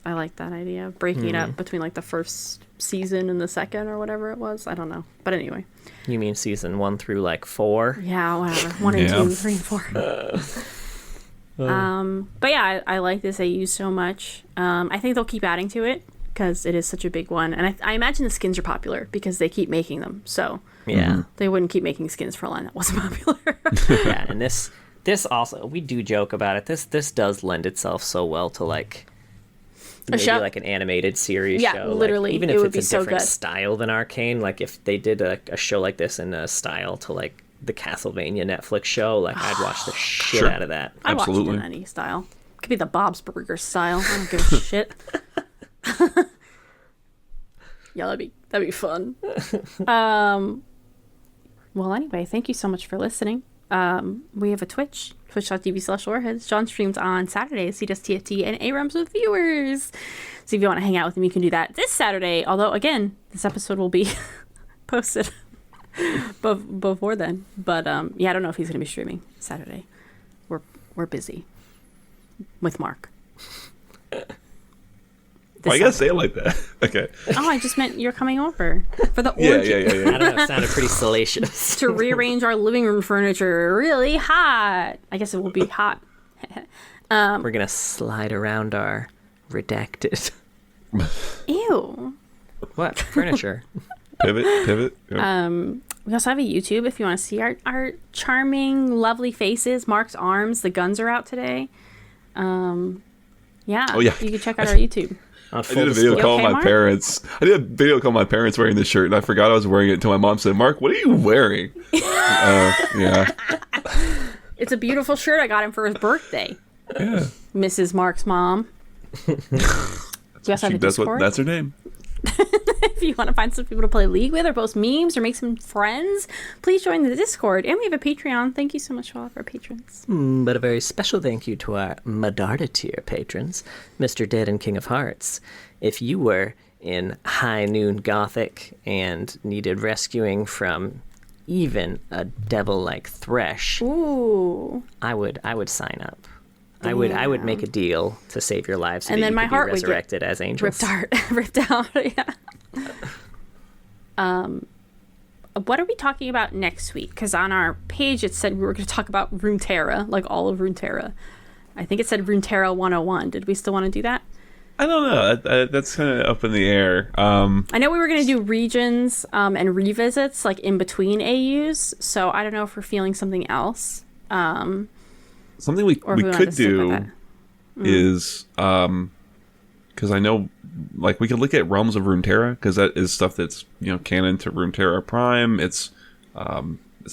I like that idea of breaking it up between like the first season and the second or whatever it was. I don't know. But anyway. You mean season 1 through like 4? Yeah, whatever. 1 and Yeah. 2, 3 and 4. But yeah, I like this AU so much. I think they'll keep adding to it because it is such a big one. And I imagine the skins are popular because they keep making them. So Yeah. they wouldn't keep making skins for a line that wasn't popular. Yeah, and this also, we do joke about it. This does lend itself so well to like maybe show? like an animated series Yeah, show. Like, literally, even it if would it's be a so different good. style than Arcane, like if they did a show like this in a style to like the Castlevania Netflix show, like I'd watch the shit Sure. out of that. I watched it Absolutely. in any style. It could be the Bob's Burger style. I don't give a shit. Yeah, that'd be fun. Well, anyway, thank you so much for listening. We have a Twitch, twitch.tv/warheads. John streams on Saturdays. He does TFT and ARAMs with viewers. So if you want to hang out with him, you can do that this Saturday. Although, again, this episode will be posted before then. But yeah, I don't know if he's going to be streaming Saturday. We're busy with Mark. Why you gotta say it like that? Okay. Oh, I just meant you're coming over for the Yeah, orgy. I yeah. don't know, it sounded pretty salacious. To rearrange our living room furniture really hot. I guess it will be hot. We're gonna slide around our redacted Ew. what furniture. Pivot. We also have a YouTube if you want to see our charming, lovely faces. Mark's arms. The guns are out today. Yeah. Oh, yeah. You can check out our YouTube. On I full did a video display. call okay, my Mark? parents. I did a video call my parents wearing this shirt, and I forgot I was wearing it until my mom said, "Mark, what are you wearing?" Yeah. It's a beautiful shirt I got him for his birthday. Yeah. Mrs. Mark's mom. We also have a Discord. That's her name. If you want to find some people to play League with or post memes or make some friends, please join the Discord. And we have a Patreon. Thank you so much to all of our patrons. But a very special thank you to our Medarda tier patrons, Mr. Dead and King of Hearts. If you were in High Noon Gothic and needed rescuing from even a devil like Thresh, Ooh. I would sign up. I would make a deal to save your lives so And that then you my could be heart would get resurrected as angels. Ripped out. Yeah. What are we talking about next week? Because on our page it said we were going to talk about Runeterra, like all of Runeterra. I think it said Runeterra 101. Did we still want to do that? I don't know. That's kind of up in the air. I know we were going to do regions and revisits like in between AUs. So I don't know if we're feeling something else. Something we Or if we wanted could to stick with do that. is because I know, like, we could look at Realms of Runeterra, because that is stuff that's, you know, canon to Runeterra Prime. It's a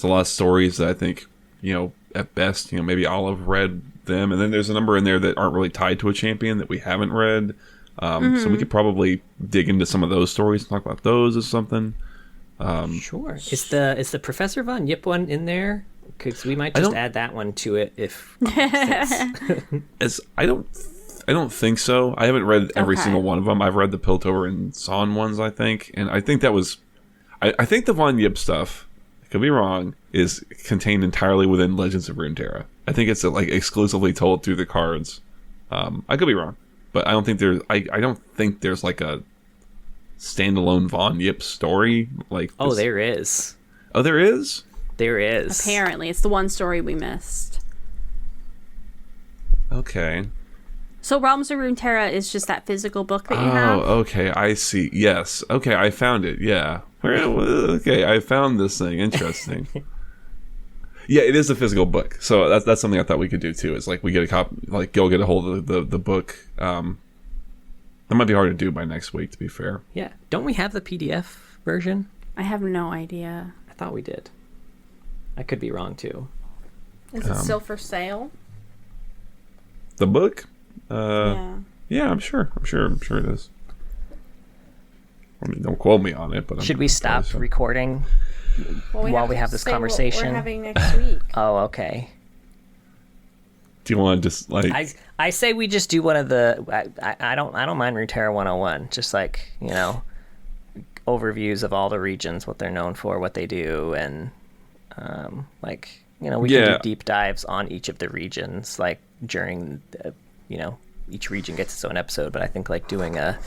lot of stories that I think, you know, at best, you know, maybe I'll have read them, and then there's a number in there that aren't really tied to a champion that we haven't read. So we could probably dig into some of those stories and talk about those as something. Sure. Is the Professor Von Yip one in there? Because we might just add that one to it if. I don't think so. I haven't read every single one of them. I've read the Piltover and Son ones, I think, and I think that was. I think the Von Yip stuff, I could be wrong, is contained entirely within Legends of Runeterra. I think it's like exclusively told through the cards. I could be wrong, but I don't think there's. I don't think there's like a standalone Von Yip story. Like, oh, there is. Oh, there is. There is. Apparently, it's the one story we missed. Okay. So Realms of Runeterra is just that physical book that you have? Oh, okay. I see. Yes. Okay, I found it. Yeah. Okay, I found this thing. Interesting. Yeah, it is a physical book. So that's something I thought we could do too. Is like we get a copy, like go get a hold of the book. That might be hard to do by next week, to be fair. Yeah. Don't we have the PDF version? I have no idea. I thought we did. I could be wrong too. Is it still for sale? The book? Yeah. Yeah, I'm sure it is. I mean, don't quote me on it, but should we stop recording while we have this conversation? What we're having next week. Oh, okay. Do you want to just like? I say we just do one of the. I don't mind Runeterra 101. Just like, you know, overviews of all the regions, what they're known for, what they do, and like, you know, we can do deep dives on each of the regions, like during the, you know, each region gets its own episode. But I think like doing a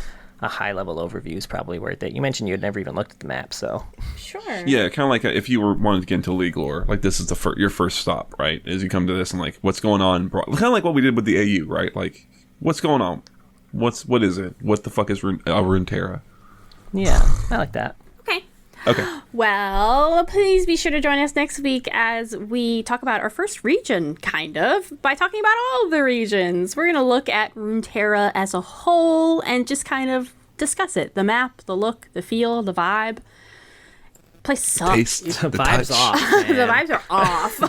high level overview is probably worth it. You mentioned you had never even looked at the map, so sure. Yeah, kind of like if you were wanting to get into League lore, like this is your first stop, right? As you come to this and like what's going on, kind of like what we did with the AU, right? Like what's going on? What is it? What the fuck is Runeterra? Yeah, I like that. Okay. Well, please be sure to join us next week as we talk about our first region, kind of, by talking about all of the regions. We're going to look at Runeterra as a whole and just kind of discuss it. The map, the look, the feel, the vibe. Place sucks. Taste, The vibe's touch. off, man. The vibes are off.